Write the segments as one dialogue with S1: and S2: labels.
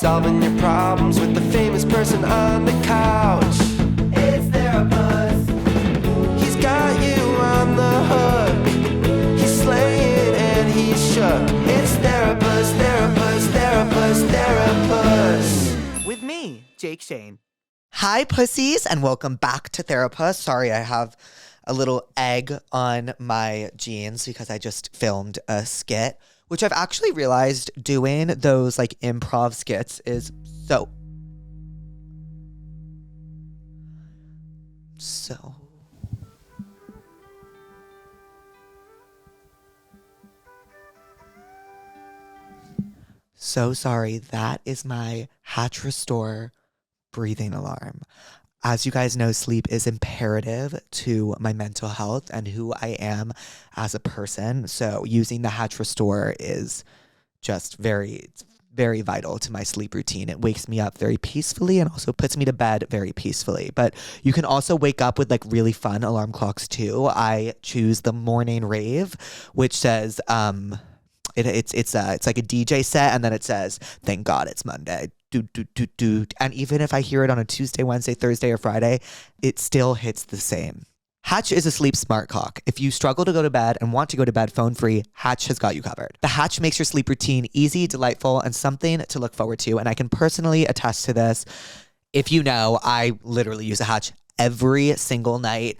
S1: solving your problems with the famous person on the couch. It's Therapuss. He's got you on the hook. He's slaying and he's shook. It's Therapuss, Therapuss, Therapuss, Therapuss. With me, Jake Shane.
S2: Hi, pussies, and welcome back to Therapuss. Sorry, I have a little egg on my jeans because I just filmed a skit, which I've actually realized doing those like improv skits is so sorry. That is my Hatch Restore breathing alarm. As you guys know, sleep is imperative to my mental health and who I am as a person. So using the Hatch Restore is just very vital to my sleep routine. It wakes me up very peacefully and also puts me to bed very peacefully. But you can also wake up with like really fun alarm clocks too. I choose the morning rave, which says, it's like a DJ set, and then it says, "Thank God it's Monday." And even if I hear it on a Tuesday, Wednesday, Thursday, or Friday, it still hits the same. Hatch is a sleep smart clock. If you struggle to go to bed and want to go to bed phone free, Hatch has got you covered. The Hatch makes your sleep routine easy, delightful, and something to look forward to. And I can personally attest to this. If you know, I literally use a Hatch every single night.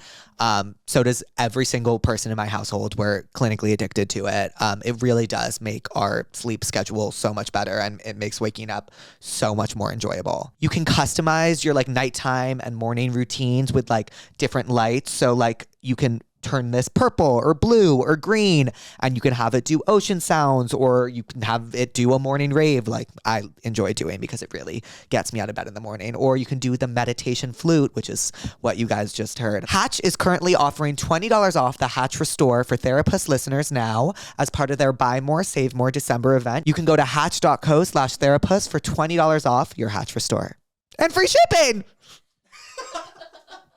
S2: So does every single person in my household. We're clinically addicted to it. It really does make our sleep schedule so much better, and it makes waking up so much more enjoyable. You can customize your like nighttime and morning routines with like different lights. So like you can turn this purple or blue or green, and you can have it do ocean sounds, or you can have it do a morning rave like I enjoy doing because it really gets me out of bed in the morning. Or you can do the meditation flute, which is what you guys just heard. Hatch is currently offering $20 off the Hatch Restore for Therapuss listeners now as part of their Buy More, Save More December event. You can go to hatch.co/Therapuss for $20 off your Hatch Restore. And free shipping!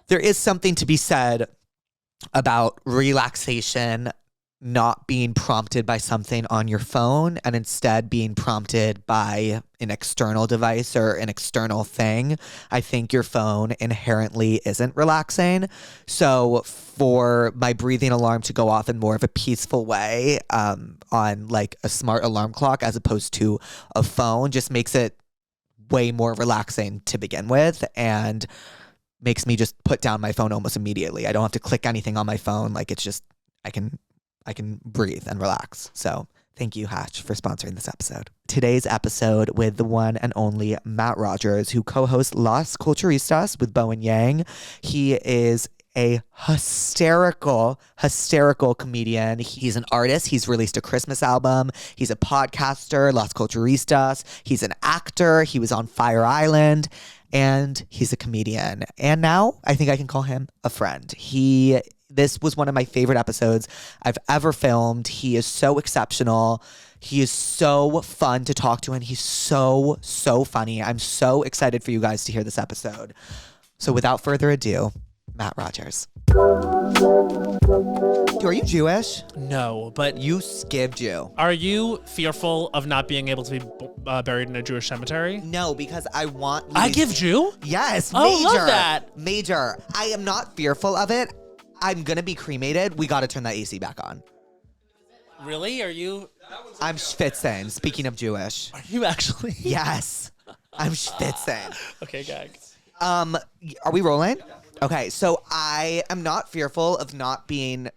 S2: There is something to be said about relaxation not being prompted by something on your phone and instead being prompted by an external device or an external thing. I think your phone inherently isn't relaxing. So for my breathing alarm to go off in more of a peaceful way on like a smart alarm clock as opposed to a phone just makes it way more relaxing to begin with, and makes me just put down my phone almost immediately. I don't have to click anything on my phone. Like it's just, I can breathe and relax. So thank you, Hatch, for sponsoring this episode. Today's episode with the one and only Matt Rogers, who co-hosts Las Culturistas with Bo and Yang. He is a hysterical comedian. He's an artist. He's released a Christmas album. He's a podcaster, Las Culturistas. He's an actor. He was on Fire Island. And he's a comedian. And now I think I can call him a friend. This was one of my favorite episodes I've ever filmed. He is so exceptional. He is so fun to talk to, and he's so funny. I'm so excited for you guys to hear this episode. So without further ado, Matt Rogers. Are you Jewish?
S3: No, but
S2: You skibbed you.
S3: are you fearful of not being able to be buried in a Jewish cemetery?
S2: No, because I want
S3: I give Jew?
S2: Yes,
S3: Oh,
S2: major.
S3: love that.
S2: Major. I am not fearful of it. I'm going to be cremated. We got to turn that AC back on.
S3: Really? Are you
S2: I'm schwitzing. Speaking of Jewish.
S3: actually?
S2: Yes. I'm schwitzing.
S3: Okay, gag.
S2: Are we rolling? Okay, so I am not fearful of not being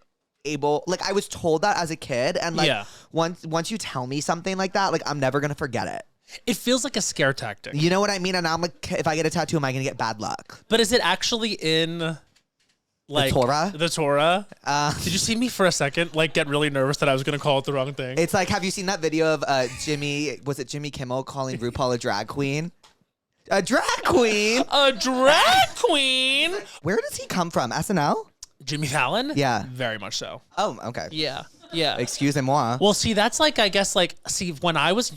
S2: able, like I was told that as a kid, and like
S3: Yeah.
S2: once you tell me something like that, like I'm never going to forget it.
S3: It feels like a scare tactic.
S2: You know what I mean? And I'm like, if I get a tattoo, am I going to get bad luck?
S3: But is it actually in like
S2: Torah?
S3: The Torah? Did you see me for a second like get really nervous that I was going to call it the wrong thing?
S2: It's like, have you seen that video of Jimmy Kimmel calling RuPaul a drag queen? A drag queen?
S3: A drag queen?
S2: Where does he come from? SNL?
S3: Jimmy Fallon?
S2: Yeah.
S3: Very much so.
S2: Oh, okay.
S3: Yeah. Yeah.
S2: Excusez-moi.
S3: Well, see, that's like, I guess, like, see, when I was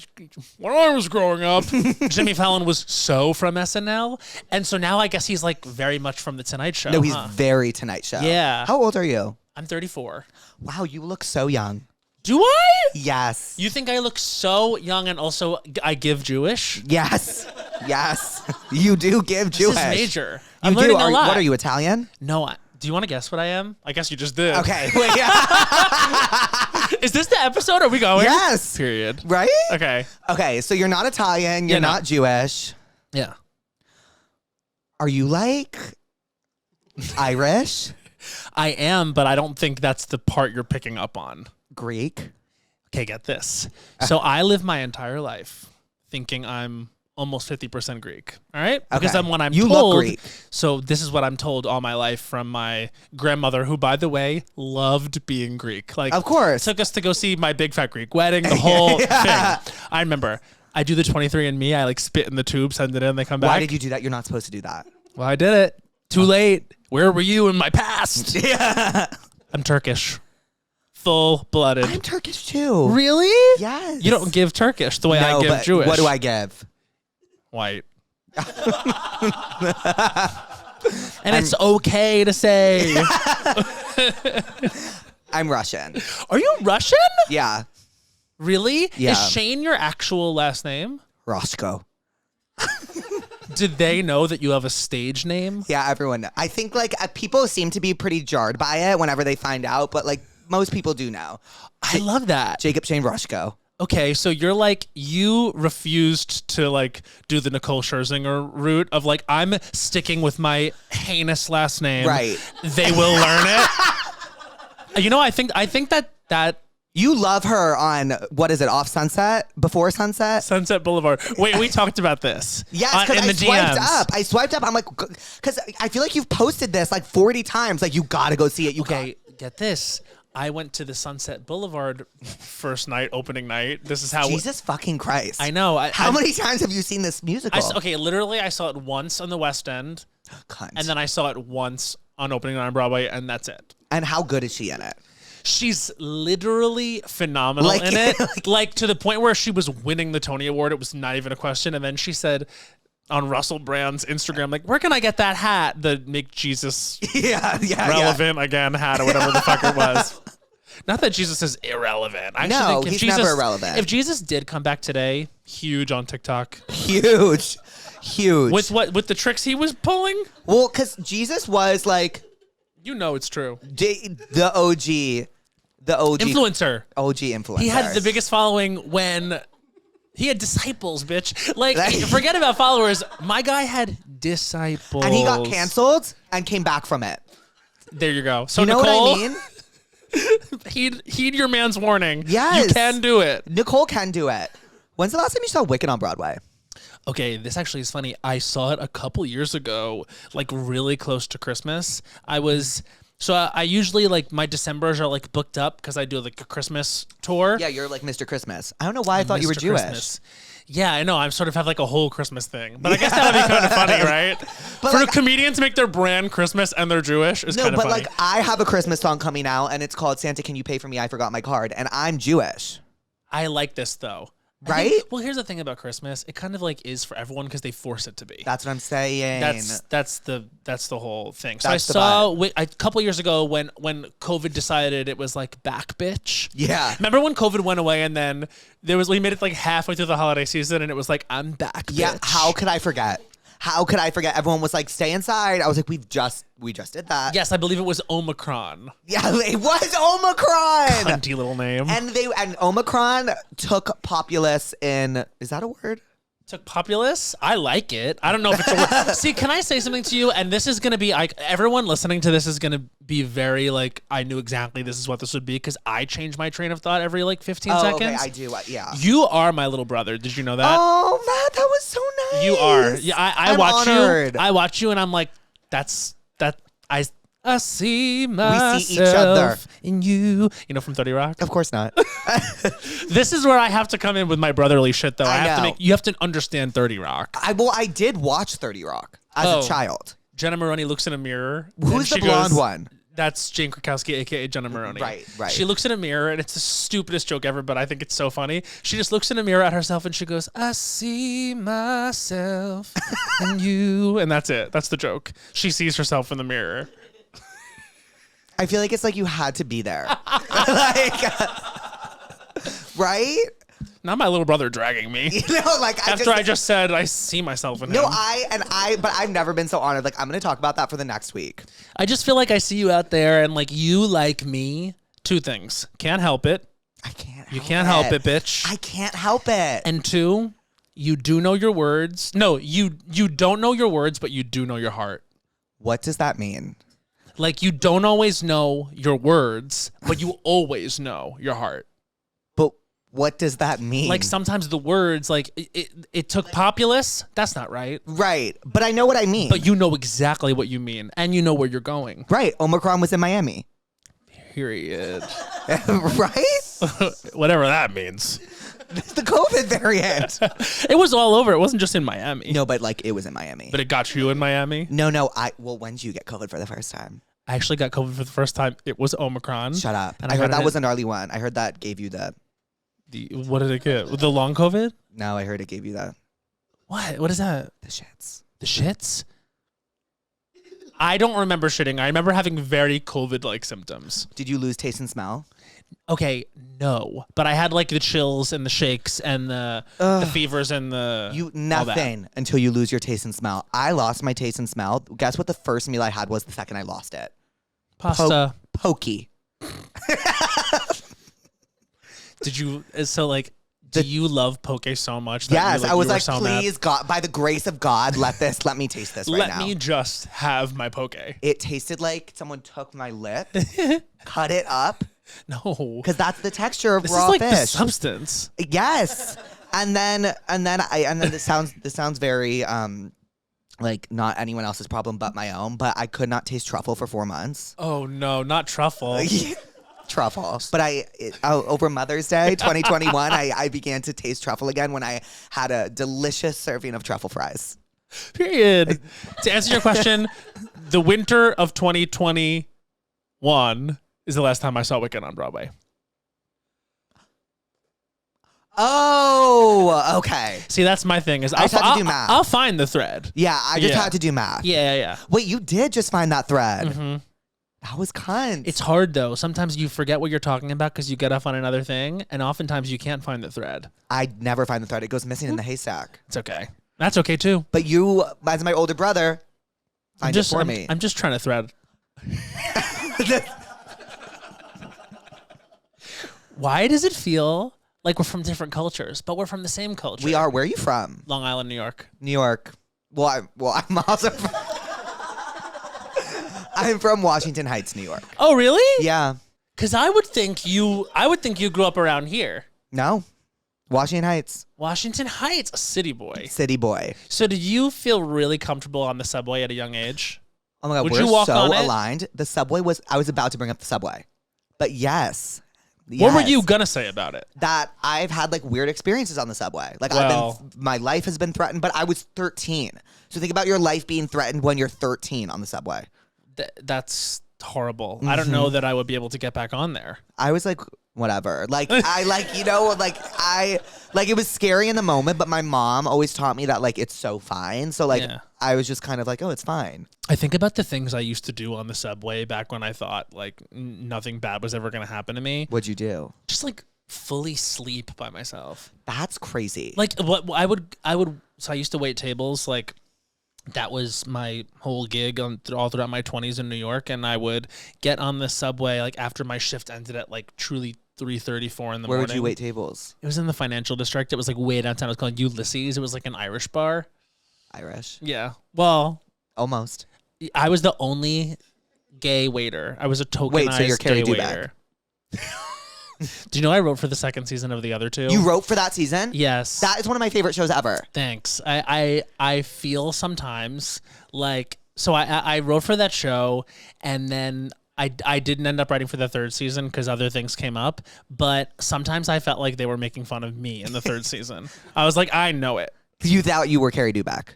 S3: growing up, Jimmy Fallon was so from SNL. And so now I guess he's like very much from The Tonight Show.
S2: No, he's very Tonight Show.
S3: Yeah.
S2: How old are you?
S3: I'm 34.
S2: Wow, you look so young.
S3: Do I?
S2: Yes.
S3: You think I look so young and also I give Jewish?
S2: Yes. Yes. You do give Jewish.
S3: This is major.
S2: You
S3: I'm
S2: do.
S3: learning a lot.
S2: What are you, Italian?
S3: No, do you want to guess what I am? I guess you just did.
S2: Okay. Wait, yeah.
S3: Is this the episode? Are we going?
S2: Yes.
S3: Period.
S2: Right?
S3: Okay.
S2: Okay, so you're not Italian. You're not Jewish.
S3: Yeah.
S2: Are you like Irish?
S3: I am, but I don't think that's the part you're picking up on.
S2: Greek?
S3: Okay, get this. So I live my entire life thinking I'm almost 50% Greek. All right? Because
S2: Okay.
S3: when I'm
S2: You
S3: told,
S2: look Greek.
S3: So this is what I'm told all my life from my grandmother, who, by the way, loved being Greek. Like,
S2: Of course.
S3: took us to go see my big fat Greek wedding, the whole thing. I remember. I do the 23andMe. I like spit in the tube, send it in, they come back.
S2: Why did you do that? You're not supposed to do that.
S3: Well, I did it. Too late. Where were you in my past?
S2: Yeah.
S3: I'm Turkish. Full-blooded.
S2: I'm Turkish too.
S3: Really?
S2: Yes.
S3: You don't give Turkish the way I give
S2: but
S3: Jewish.
S2: What do I give?
S3: White. And it's okay to say.
S2: I'm Russian.
S3: Are you Russian?
S2: Yeah.
S3: Really?
S2: Yeah.
S3: Is Shane your actual last name?
S2: Roscoe.
S3: Did they know that you have a stage name?
S2: Yeah, everyone. I think like people seem to be pretty jarred by it whenever they find out, but like most people do know.
S3: I love that.
S2: Jacob Shane Roscoe.
S3: Okay, so you're like, you refused to like do the Nicole Scherzinger route of like, I'm sticking with my heinous last name.
S2: Right.
S3: They will learn it. You know, I think that
S2: You love her on, what is it, off Sunset? Before Sunset?
S3: Sunset Boulevard. Wait, we talked about this.
S2: Yes,
S3: in
S2: because
S3: the
S2: I swiped
S3: DMs.
S2: up. I swiped up. I'm like, because I feel like you've posted this like 40 times. Like, you got to go see it.
S3: Okay, get this. I went to the Sunset Boulevard first night, opening night. This is how
S2: Jesus fucking Christ.
S3: I know.
S2: How many times have you seen this musical?
S3: Okay, literally, I saw it once on the West End,
S2: Cunt.
S3: and then I saw it once on opening night on Broadway, and that's it.
S2: And how good is she in it?
S3: She's literally phenomenal
S2: Like-
S3: in it. Like to the point where she was winning the Tony Award. It was not even a question. And then she said on Russell Brand's Instagram, like, where can I get that hat? The Make Jesus
S2: yeah.
S3: Relevant Again hat or whatever the fuck it was. Not that Jesus is irrelevant. I actually
S2: No,
S3: think if
S2: he's
S3: Jesus,
S2: never irrelevant.
S3: If Jesus did come back today, huge on TikTok.
S2: Huge.
S3: With the tricks he was pulling?
S2: Well, because Jesus was like
S3: You know it's true.
S2: the OG
S3: Influencer.
S2: OG influencer.
S3: He had the biggest following when he had disciples, bitch. Like, forget about followers. My guy had disciples.
S2: And he got canceled and came back from it.
S3: There you go. So
S2: You know
S3: Nicole,
S2: what I mean?
S3: heed your man's warning.
S2: Yes.
S3: You can do it.
S2: Nicole can do it. When's the last time you saw Wicked on Broadway?
S3: Okay, this actually is funny. I saw it a couple years ago, like really close to Christmas. I usually like my Decembers are like booked up because I do like a Christmas tour.
S2: Yeah, you're like Mr. Christmas. I don't know why I thought you were
S3: Mr.
S2: Jewish.
S3: Christmas. Yeah, I know. I sort of have like a whole Christmas thing. But I guess that would be kind of funny, right?
S2: But
S3: For
S2: like-
S3: comedians to make their brand Christmas and they're Jewish is
S2: No,
S3: kind of
S2: but
S3: funny.
S2: like I have a Christmas song coming out and it's called Santa Can You Pay For Me? I Forgot My Card. And I'm Jewish.
S3: I like this though.
S2: Right?
S3: Well, here's the thing about Christmas. It kind of like is for everyone because they force it to be.
S2: That's what I'm saying.
S3: That's the whole thing. So
S2: That's the
S3: I saw a couple years ago when COVID decided it was like back bitch.
S2: Yeah.
S3: Remember when COVID went away and then we made it like halfway through the holiday season and it was like I'm back bitch.
S2: Yeah, how could I forget? How could I forget? Everyone was like, stay inside. I was like, we just did that.
S3: Yes, I believe it was Omicron.
S2: Yeah, it was Omicron.
S3: Cunty little name.
S2: And Omicron took populace in, is that a word?
S3: Took populace. I like it. I don't know if it's a word. See, can I say something to you? And this is going to be like, everyone listening to this is going to be very like, I knew exactly this is what this would be because I change my train of thought every like 15 seconds.
S2: Okay, I do. Yeah.
S3: You are my little brother. Did you know that?
S2: Oh, Matt, that was so nice.
S3: You are. Yeah, I
S2: I'm
S3: watch
S2: honored.
S3: you. I watch you and I'm like, I see myself
S2: We see each other.
S3: in you. You know from 30 Rock?
S2: Of course not.
S3: This is where I have to come in with my brotherly shit though.
S2: I
S3: have to
S2: know.
S3: you have to understand 30 Rock.
S2: I did watch 30 Rock as a child.
S3: Jenna Maroney looks in a mirror.
S2: Who's
S3: and
S2: the
S3: she
S2: blonde
S3: goes,
S2: one?
S3: That's Jane Krakowski, aka Jenna Maroney.
S2: Right.
S3: She looks in a mirror, and it's the stupidest joke ever, but I think it's so funny. She just looks in a mirror at herself, and she goes, "I see myself in you," and that's it. That's the joke. She sees herself in the mirror.
S2: I feel like it's like you had to be there. Like, Right?
S3: Not my little brother dragging me.
S2: You know, like
S3: I just said I see myself in him.
S2: No, but I've never been so honored. Like, I'm going to talk about that for the next week.
S3: I just feel like I see you out there and like you like me. Two things. Can't help it.
S2: I can't
S3: You can't help it, bitch.
S2: I can't help it.
S3: And two, you do know your words. No, you don't know your words, but you do know your heart.
S2: What does that mean?
S3: Like, you don't always know your words, but you always know your heart.
S2: But what does that mean?
S3: Like, sometimes the words, like, it took populace. That's not right.
S2: Right. But I know what I mean.
S3: But you know exactly what you mean, and you know where you're going.
S2: Right. Omicron was in Miami.
S3: Period.
S2: Right?
S3: Whatever that means.
S2: It's the COVID variant.
S3: It was all over. It wasn't just in Miami.
S2: No, but like it was in Miami.
S3: But it got you in Miami?
S2: No. Well, when did you get COVID for the first time?
S3: I actually got COVID for the first time. It was Omicron.
S2: Shut up.
S3: And
S2: I heard that was an early one. I heard that gave you the...
S3: What did it get? The long COVID?
S2: No, I heard it gave you the...
S3: What? What is that?
S2: The shits.
S3: The shits? I don't remember shitting. I remember having very COVID-like symptoms.
S2: Did you lose taste and smell?
S3: Okay, no. But I had like the chills and the shakes and the fevers and the...
S2: Nothing until you lose your taste and smell. I lost my taste and smell. Guess what the first meal I had was the second I lost it?
S3: Pasta.
S2: Pokey.
S3: Did you... So like... Do you love poke so much? That
S2: Yes, I was like,
S3: so
S2: please, God, by the grace of God, let me taste this right now.
S3: Let me just have my poke.
S2: It tasted like someone took my lip, cut it up.
S3: No,
S2: because that's the texture of
S3: this
S2: raw
S3: is like
S2: fish.
S3: the substance.
S2: Yes, and then this sounds very like not anyone else's problem but my own. But I could not taste truffle for 4 months.
S3: Oh no, not truffle.
S2: Truffle. But over Mother's Day 2021, I began to taste truffle again when I had a delicious serving of truffle fries.
S3: Period. To answer your question, the winter of 2021 is the last time I saw Wicked on Broadway.
S2: Oh, okay.
S3: See, that's my thing. Is
S2: I just had to do math.
S3: I'll find the thread.
S2: Yeah, I just had to do math.
S3: Yeah.
S2: Wait, you did just find that thread.
S3: Mm-hmm.
S2: That was cunt.
S3: It's hard, though. Sometimes you forget what you're talking about because you get off on another thing, and oftentimes you can't find the thread.
S2: I never find the thread. It goes missing in the haystack.
S3: It's okay. That's okay, too.
S2: But you, as my older brother, find it for me.
S3: I'm just trying to thread. Why does it feel like we're from different cultures, but we're from the same culture?
S2: We are. Where are you from?
S3: Long Island, New York.
S2: New York. I'm also from... I'm from Washington Heights, New York.
S3: Oh, really?
S2: Yeah.
S3: Because I would think you grew up around here.
S2: No. Washington Heights.
S3: Washington Heights, a city boy.
S2: City boy.
S3: So did you feel really comfortable on the subway at a young age?
S2: Oh my God,
S3: Would
S2: we're
S3: you walk
S2: so
S3: on it?
S2: aligned. The subway I was about to bring up the subway. But yes.
S3: What were you gonna say about it?
S2: That I've had like weird experiences on the subway. Like my life has been threatened, but I was 13. So think about your life being threatened when you're 13 on the subway.
S3: That's horrible. I don't know that I would be able to get back on there.
S2: I was like, whatever. Like it was scary in the moment, but my mom always taught me that like it's so fine. So like I was just kind of like, oh, it's fine.
S3: I think about the things I used to do on the subway back when I thought like nothing bad was ever going to happen to me.
S2: What'd you do?
S3: Just like fully sleep by myself.
S2: That's crazy.
S3: Like what I would so I used to wait tables. Like that was my whole gig all throughout my 20s in New York, and I would get on the subway like after my shift ended at like truly 3:34 in the morning.
S2: Where would you wait tables?
S3: It was in the financial district. It was like way downtown. It was called Ulysses. It was like an Irish bar.
S2: Irish?
S3: Yeah. Well,
S2: almost.
S3: I was the only gay waiter. I was a tokenized
S2: so you're Carrie
S3: gay
S2: Dubak.
S3: waiter. Do you know I wrote for the second season of the other two?
S2: You wrote for that season?
S3: Yes.
S2: That is one of my favorite shows ever.
S3: Thanks. I feel sometimes like, so I wrote for that show, and then I didn't end up writing for the third season because other things came up, but sometimes I felt like they were making fun of me in the third season. I was like, I know it.
S2: You thought you were Carrie Dubak.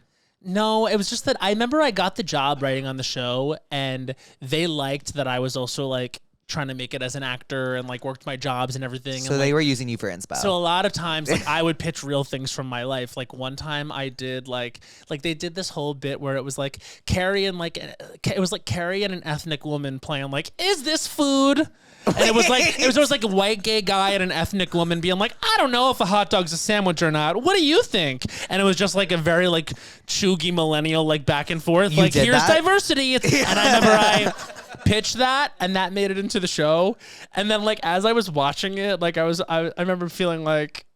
S3: No, it was just that I remember I got the job writing on the show, and they liked that I was also like trying to make it as an actor and like worked my jobs and everything.
S2: So
S3: and,
S2: they
S3: like,
S2: were using you for inspo.
S3: So a lot of times like I would pitch real things from my life. Like one time I did like they did this whole bit where it was like Carrie and like it was like Carrie and an ethnic woman playing like, is this food? And it was like a white gay guy and an ethnic woman being like, I don't know if a hot dog's a sandwich or not. What do you think? And it was just like a very like chuggy millennial like back and forth.
S2: You
S3: like
S2: did
S3: here's
S2: that?
S3: diversity. And I remember I pitched that and that made it into the show. And then like as I was watching it, like I remember feeling like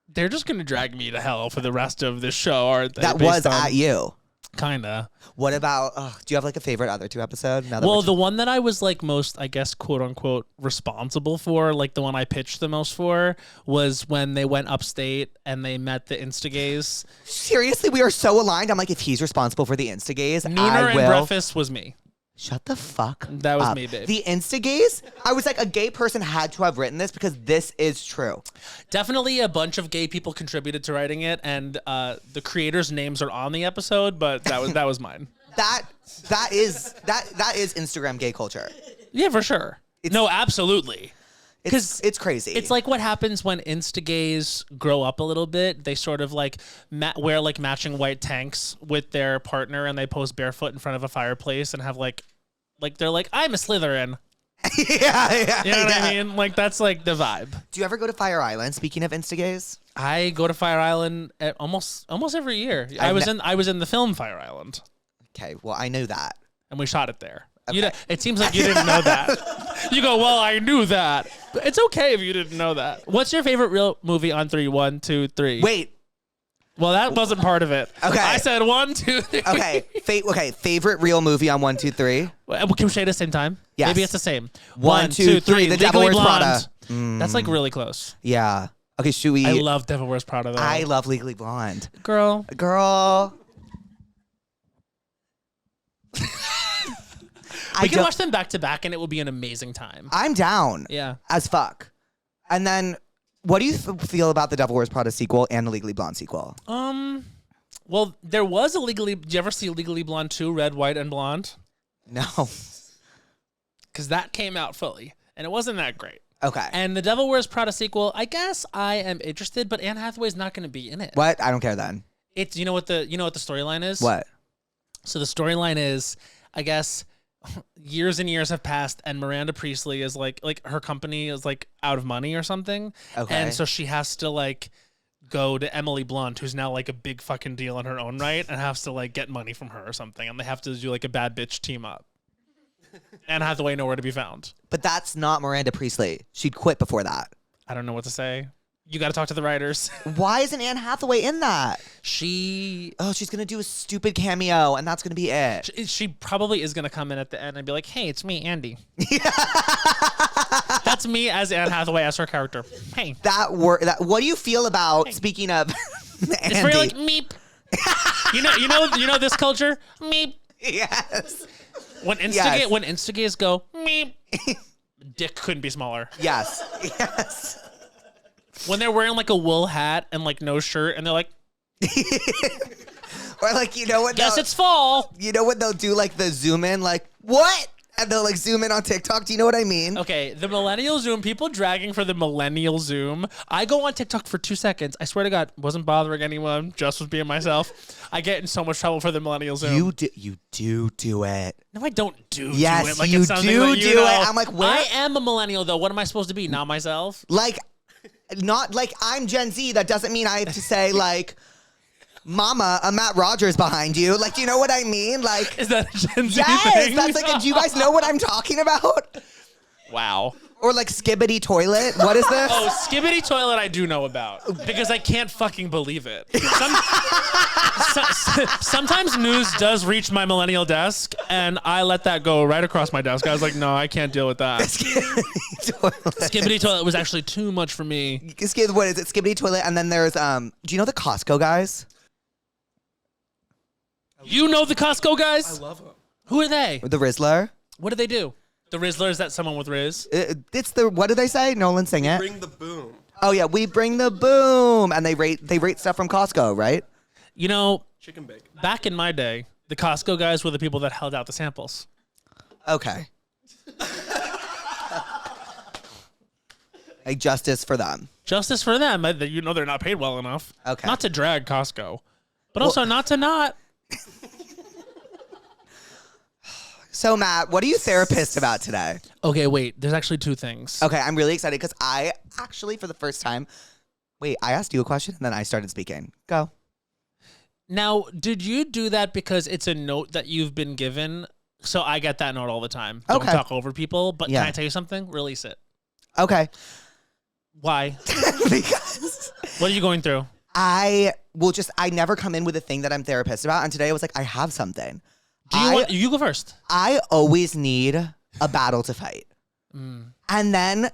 S3: they're just gonna drag me to hell for the rest of this show, aren't they?
S2: That was at you.
S3: Kinda.
S2: What about, do you have like a favorite other two episode?
S3: Well, the one that I was like most, I guess, quote unquote, responsible for, like the one I pitched the most for, was when they went upstate and they met the Instagays.
S2: Seriously, we are so aligned. I'm like, if he's responsible for the Instagays,
S3: Nooner
S2: I
S3: and
S2: will.
S3: Breakfast was me.
S2: Shut the fuck
S3: That was
S2: up.
S3: me, babe.
S2: The Instagays, I was like, a gay person had to have written this because this is true.
S3: Definitely a bunch of gay people contributed to writing it, and the creators' names are on the episode, but that was mine.
S2: That is Instagram gay culture.
S3: Yeah, for sure. No, absolutely.
S2: It's crazy.
S3: It's like what happens when Instagays grow up a little bit. They sort of like wear like matching white tanks with their partner, and they pose barefoot in front of a fireplace and have like they're like, I'm a Slytherin.
S2: yeah.
S3: You know what I mean? Like that's like the vibe.
S2: Do you ever go to Fire Island? Speaking of Instagays,
S3: I go to Fire Island at almost every year. I was in the film Fire Island,
S2: okay. Well, I knew that.
S3: and we shot it there.
S2: Okay.
S3: It seems like you didn't know that. You go, well, I knew that. But it's okay if you didn't know that. What's your favorite real movie on 3? 1, 2, 3.
S2: Wait.
S3: Well, that wasn't part of it.
S2: Okay.
S3: I said 1, 2, 3.
S2: Okay. Favorite real movie on 1, 2, 3.
S3: Well, can we say it at the same time?
S2: Yes.
S3: Maybe it's the same.
S2: 1, 2, 3. The Devil
S3: Legally
S2: Wears Prada.
S3: Blonde. That's like really close.
S2: Yeah. Okay. Should we?
S3: I love Devil Wears Prada though.
S2: I love Legally Blonde.
S3: Girl. We can watch them back to back, and it will be an amazing time.
S2: I'm down.
S3: Yeah.
S2: As fuck. And then, what do you feel about the Devil Wears Prada sequel and the Legally Blonde sequel?
S3: Well, there was a Legally. Did you ever see Legally Blonde 2, Red, White, and Blonde?
S2: No.
S3: Because that came out fully, and it wasn't that great.
S2: Okay.
S3: And the Devil Wears Prada sequel, I guess I am interested, but Anne Hathaway's not going to be in it.
S2: What? I don't care then.
S3: It's you know what the storyline is?
S2: What?
S3: So the storyline is, I guess, years and years have passed, and Miranda Priestley is like her company is like out of money or something.
S2: Okay.
S3: And so she has to like go to Emily Blunt, who's now like a big fucking deal in her own right, and has to like get money from her or something, and they have to do like a bad bitch team up. Anne Hathaway nowhere to be found.
S2: But that's not Miranda Priestley. She'd quit before that.
S3: I don't know what to say. You got to talk to the writers.
S2: Why isn't Anne Hathaway in that?
S3: She's
S2: going to do a stupid cameo, and that's going to be it.
S3: she probably is going to come in at the end and be like, hey, it's me, Andy. That's me as Anne Hathaway as her character. Hey.
S2: What do you feel about, speaking of Andy?
S3: It's very like, meep. you know this culture? Meep.
S2: Yes.
S3: When Instagays go, meep. Dick couldn't be smaller.
S2: Yes.
S3: When they're wearing like a wool hat and like no shirt, and they're like,
S2: or like, you know what?
S3: guess it's fall.
S2: You know what they'll do? Like the zoom in, like, what? And they'll like zoom in on TikTok. Do you know what I mean?
S3: Okay, the millennial zoom, people dragging for the millennial zoom. I go on TikTok for 2 seconds. I swear to God, wasn't bothering anyone, just was being myself. I get in so much trouble for the millennial zoom.
S2: You do it.
S3: No, I don't do
S2: Yes,
S3: it. Like
S2: you
S3: it's something
S2: do
S3: that
S2: do it. I'm like, where?
S3: I am a millennial though. What am I supposed to be? Not myself?
S2: Like, not like I'm Gen Z. That doesn't mean I have to say like, Mama, a Matt Rogers behind you. Like, do you know what I mean? Like,
S3: Is that a Gen Z
S2: yes,
S3: thing?
S2: that's like. Do you guys know what I'm talking about?
S3: Wow.
S2: Or like Skibbity Toilet. What is this?
S3: Oh, Skibbity Toilet I do know about because I can't fucking believe it. Sometimes news does reach my millennial desk, and I let that go right across my desk. I was like, no, I can't deal with that.
S2: Skibbity Toilet.
S3: Skibbity Toilet was actually too much for me.
S2: What is it? Skibbity Toilet, and then there's Do you know the Costco guys?
S3: You know the Costco guys?
S4: I love them.
S3: Who are they?
S2: The Rizzler.
S3: What do they do? The Rizzler, is that someone with Riz?
S2: It's the, what did they say? Nolan, sing it.
S4: Bring the boom.
S2: Oh yeah, we bring the boom, and they rate stuff from Costco, right?
S3: You know,
S4: Chicken bacon.
S3: back in my day, the Costco guys were the people that held out the samples.
S2: Okay. Like justice for them.
S3: Justice for them. You know they're not paid well enough.
S2: Okay.
S3: Not to drag Costco, but also not to not.
S2: So, Matt, what are you therapist about today?
S3: Okay, wait. There's actually two things.
S2: Okay, I'm really excited because I actually, for the first time, I asked you a question and then I started speaking. Go.
S3: Now, did you do that because it's a note that you've been given? So I get that note all the time. Don't
S2: Okay.
S3: talk over people. But
S2: Yeah.
S3: can I tell you something? Release it.
S2: Okay.
S3: Why?
S2: Because
S3: What are you going through?
S2: I never come in with a thing that I'm therapist about. And today I was like, I have something.
S3: You go first.
S2: I always need a battle to fight. And then,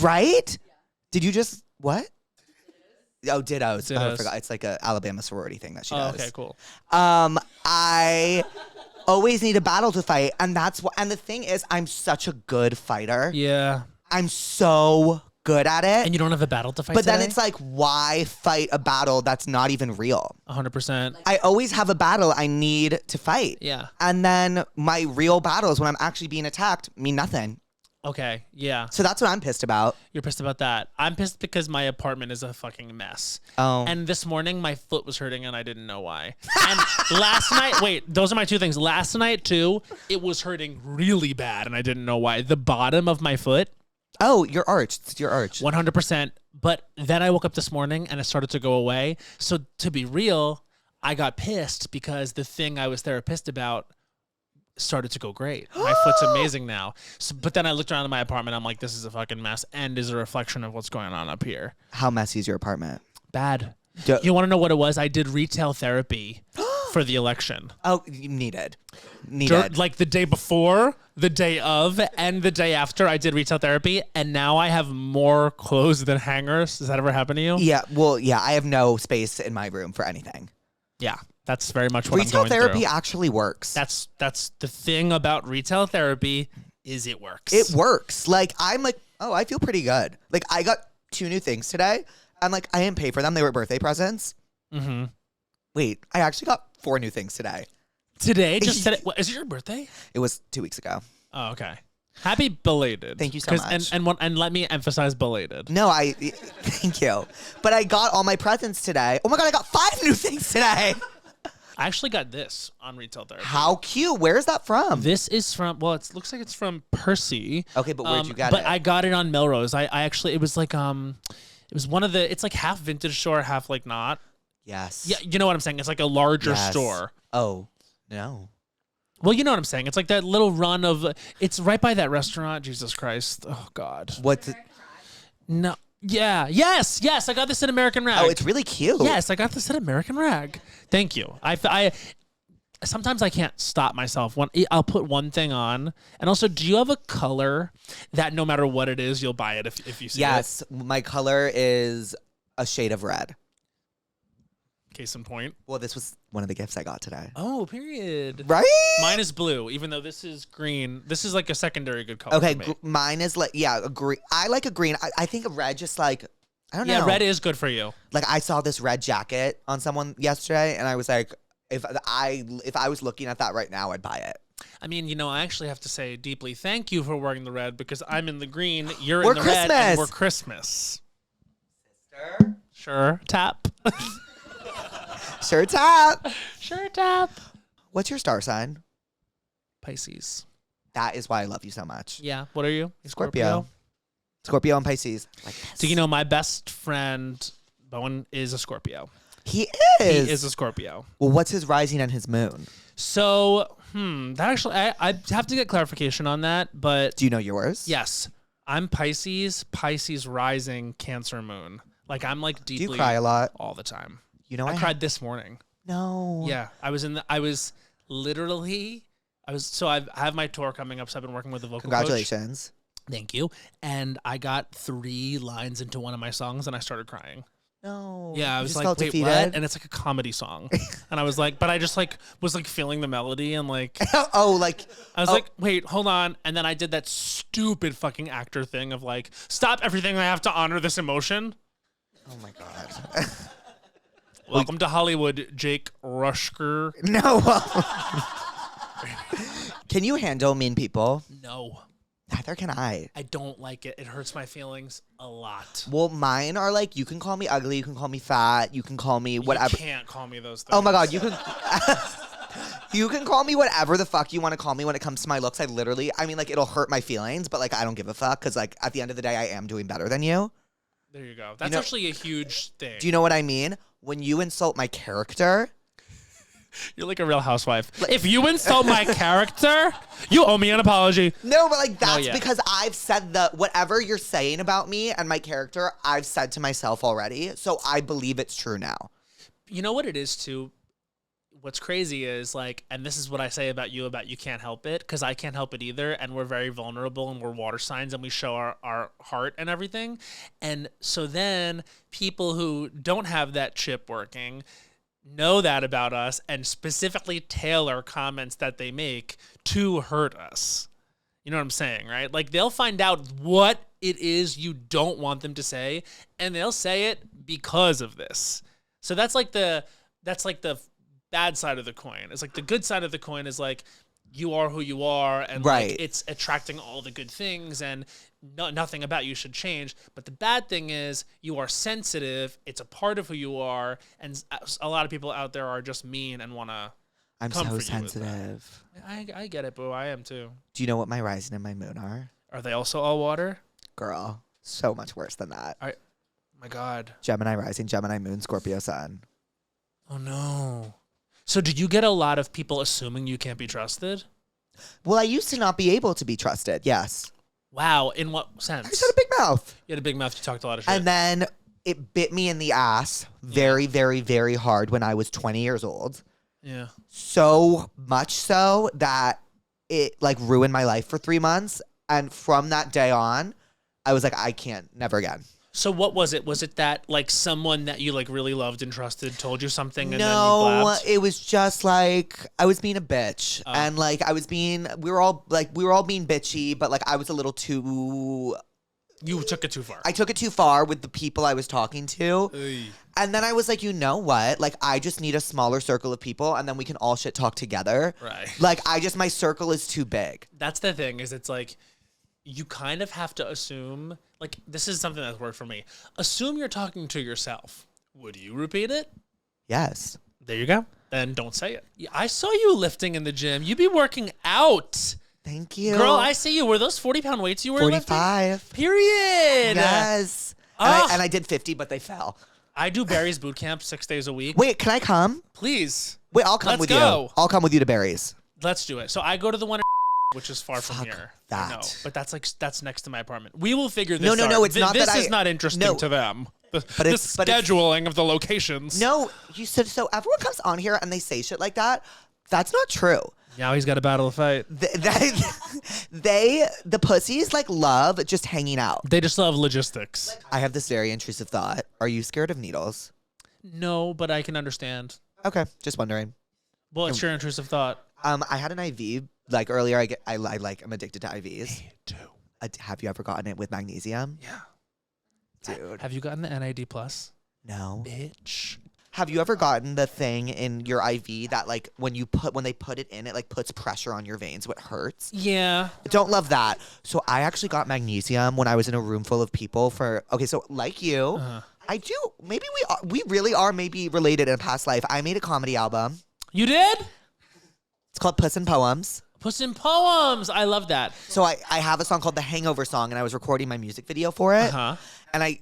S2: right? Did you just, what? Oh, dittos. Oh, I
S3: Dittos.
S2: forgot. It's like a Alabama sorority thing that she does.
S3: Okay, cool.
S2: I always need a battle to fight. And that's what, and the thing is, I'm such a good fighter.
S3: Yeah.
S2: I'm so good at it.
S3: And you don't have a battle to fight
S2: But then
S3: today?
S2: it's like, why fight a battle that's not even real?
S3: 100%.
S2: I always have a battle I need to fight.
S3: Yeah.
S2: And then my real battles when I'm actually being attacked mean nothing.
S3: Okay, yeah.
S2: So that's what I'm pissed about.
S3: You're pissed about that. I'm pissed because my apartment is a fucking mess.
S2: Oh.
S3: And this morning, my foot was hurting and I didn't know why. And last night, wait, those are my two things. Last night, too, it was hurting really bad and I didn't know why. The bottom of my foot,
S2: Oh, your arch. It's your arch.
S3: 100%. But then I woke up this morning and it started to go away. So to be real, I got pissed because the thing I was therapist about started to go great. My foot's amazing now. So, but then I looked around in my apartment. I'm like, this is a fucking mess and is a reflection of what's going on up here.
S2: How messy is your apartment?
S3: Bad.
S2: Do-
S3: You want to know what it was? I did retail therapy for the election.
S2: Oh, you needed. Needed.
S3: Like the day before, the day of, and the day after, I did retail therapy, and now I have more clothes than hangers. Does that ever happen to you?
S2: Yeah, well, yeah, I have no space in my room for anything.
S3: Yeah, that's very much what
S2: Retail
S3: I'm going
S2: therapy
S3: through.
S2: actually works.
S3: That's the thing about retail therapy is it works.
S2: It works. Like, I'm like, oh, I feel pretty good. Like, I got 2 new things today. I'm like, I didn't pay for them. They were birthday presents.
S3: Mm-hmm.
S2: Wait, I actually got 4 new things today.
S3: Today, just today. What, is it your birthday?
S2: It was 2 weeks ago.
S3: Oh, okay. Happy belated.
S2: Thank you so
S3: 'Cause-
S2: much.
S3: And let me emphasize belated.
S2: No, thank you. But I got all my presents today. Oh my God, I got 5 new things today.
S3: I actually got this on retail therapy.
S2: How cute. Where is that from?
S3: This is from, well, it looks like it's from Percy.
S2: Okay, but where'd you get
S3: but
S2: it?
S3: I got it on Melrose. I actually, it was like, it was one of the, it's like half vintage store, half like not.
S2: Yes.
S3: Yeah, you know what I'm saying? It's like a larger
S2: Yes.
S3: store.
S2: Oh, no.
S3: Well, you know what I'm saying? It's like that little run of, it's right by that restaurant. Jesus Christ. Oh, God.
S2: What's it?
S3: No. Yeah. Yes. I got this at American Rag.
S2: Oh, it's really cute.
S3: Yes, I got this at American Rag. Thank you. I sometimes I can't stop myself. I'll put one thing on. And also, do you have a color that no matter what it is, you'll buy it if you see it?
S2: Yes, my color is a shade of red.
S3: Case in point.
S2: Well, this was one of the gifts I got today.
S3: Oh, period.
S2: Right?
S3: Mine is blue, even though this is green. This is like a secondary good color.
S2: Okay,
S3: for me.
S2: mine is like, yeah, a green. I like a green. I think a red just like, I don't know.
S3: Yeah, red is good for you.
S2: Like, I saw this red jacket on someone yesterday, and I was like, if I was looking at that right now, I'd buy it.
S3: I mean, you know, I actually have to say deeply thank you for wearing the red because I'm in the green, you're
S2: We're
S3: in the red,
S2: Christmas.
S3: and we're Christmas.
S2: Sister?
S3: Sure, tap.
S2: Sure tap.
S3: Sure, tap.
S2: What's your star sign?
S3: Pisces.
S2: That is why I love you so much.
S3: Yeah. What are you?
S2: Scorpio. Scorpio and Pisces. Like this.
S3: So, you know, my best friend, Bowen, is a Scorpio.
S2: He
S3: He
S2: is.
S3: is a Scorpio.
S2: Well, what's his rising and his moon?
S3: So, that actually, I have to get clarification on that, but
S2: Do you know yours?
S3: yes, I'm Pisces rising, Cancer moon. Like, I'm like
S2: Do
S3: deeply
S2: you cry a lot?
S3: all the time.
S2: You know,
S3: I cried this morning.
S2: No.
S3: Yeah, I have my tour coming up, so I've been working with the vocal coach.
S2: Congratulations.
S3: Thank you. And I got 3 lines into one of my songs and I started crying.
S2: No.
S3: Yeah, I
S2: You
S3: was
S2: just
S3: like,
S2: felt
S3: wait,
S2: defeated?
S3: what? And it's like a comedy song. And I was like, but I just like was like feeling the melody and like
S2: Oh, like
S3: I was like, wait, hold on. And then I did that stupid fucking actor thing of like, stop everything, I have to honor this emotion.
S2: oh my God.
S3: Welcome to Hollywood, Jake Rushker.
S2: No. Can you handle mean people?
S3: No,
S2: Neither can I.
S3: I don't like it. It hurts my feelings a lot.
S2: Well, mine are like, you can call me ugly, you can call me fat, you can call me whatever.
S3: You can't call me those things.
S2: Oh my God, you can. You can call me whatever the fuck you want to call me when it comes to my looks. I mean, like, it'll hurt my feelings, but, like, I don't give a fuck because, like, at the end of the day, I am doing better than you.
S3: There you go. That's actually a huge thing.
S2: Do you know what I mean? When you insult my character...
S3: You're like a real housewife. If you insult my character, you owe me an apology.
S2: No, but like that's because I've said whatever you're saying about me and my character, I've said to myself already. So I believe it's true now.
S3: You know what it is too? What's crazy is like, and this is what I say about you can't help it, because I can't help it either. And we're very vulnerable and we're water signs and we show our heart and everything. And so then people who don't have that chip working know that about us and specifically tailor comments that they make to hurt us. You know what I'm saying, right? Like they'll find out what it is you don't want them to say and they'll say it because of this. So that's like the bad side of the coin. It's like the good side of the coin is like you are who you are and like, it's attracting all the good things and nothing about you should change. But the bad thing is you are sensitive. It's a part of who you are. And a lot of people out there are just mean and want to
S2: I'm so sensitive.
S3: I get it, boo. I am too.
S2: Do you know what my rising and my moon are?
S3: Are they also all water?
S2: Girl, so much worse than that.
S3: My God.
S2: Gemini rising, Gemini moon, Scorpio sun.
S3: Oh, no. So did you get a lot of people assuming you can't be trusted?
S2: Well, I used to not be able to be trusted, yes.
S3: Wow. In what sense?
S2: I just had a big mouth.
S3: You had a big mouth. You talked a lot of shit.
S2: And then it bit me in the ass very, very, very hard when I was 20 years old.
S3: Yeah.
S2: So much so that it like ruined my life for 3 months. And from that day on, I was like, I can't, never again.
S3: So what was it? Was it that like someone that you like really loved and trusted told you something and
S2: no,
S3: then you blabbed?
S2: It was just like I was being a bitch. And like we were all being bitchy, but like I was a little too.
S3: You took it too far.
S2: I took it too far with the people I was talking to.
S3: Oy.
S2: And then I was like, you know what? Like I just need a smaller circle of people and then we can all shit talk together.
S3: Right.
S2: Like my circle is too big.
S3: That's the thing is it's like you kind of have to assume, like this is something that's worked for me. Assume you're talking to yourself. Would you repeat it?
S2: Yes.
S3: There you go. Then don't say it. Yeah, I saw you lifting in the gym. You be working out.
S2: Thank you.
S3: Girl, I see you. Were those 40-pound weights you were
S2: 45.
S3: lifting? Period.
S2: Yes. And I did 50, but they fell.
S3: I do Barry's boot camp 6 days a week.
S2: Wait, can I come?
S3: Please.
S2: Wait, I'll come
S3: Let's
S2: with
S3: go.
S2: you. I'll come with you to Barry's.
S3: Let's do it. So I go to the one in which is far from
S2: Fuck
S3: here.
S2: that.
S3: I know, but that's next to my apartment. We will figure this out.
S2: No, it's not
S3: this
S2: that
S3: is not interesting to them. The scheduling of the locations.
S2: No, you said so. Everyone comes on here and they say shit like that. That's not true.
S3: Now he's got a battle to fight.
S2: The pussies like love just hanging out.
S3: They just love logistics.
S2: I have this very intrusive thought. Are you scared of needles?
S3: No, but I can understand.
S2: Okay, just wondering.
S3: Well, it's your intrusive thought.
S2: I had an IV like earlier. I'm addicted to IVs.
S3: Me too.
S2: Have you ever gotten it with magnesium?
S3: Yeah.
S2: Dude.
S3: Have you gotten the NAD plus?
S2: No.
S3: Bitch.
S2: Have you ever gotten the thing in your IV that like when they put it in, it like puts pressure on your veins, so it hurts?
S3: Yeah.
S2: Don't love that. So I actually got magnesium when I was in a room full of people so like you, I do. Maybe we really are maybe related in a past life. I made a comedy album.
S3: You did?
S2: It's called Puss in Poems.
S3: Puss in Poems. I love that.
S2: So I have a song called The Hangover Song, and I was recording my music video for it. And I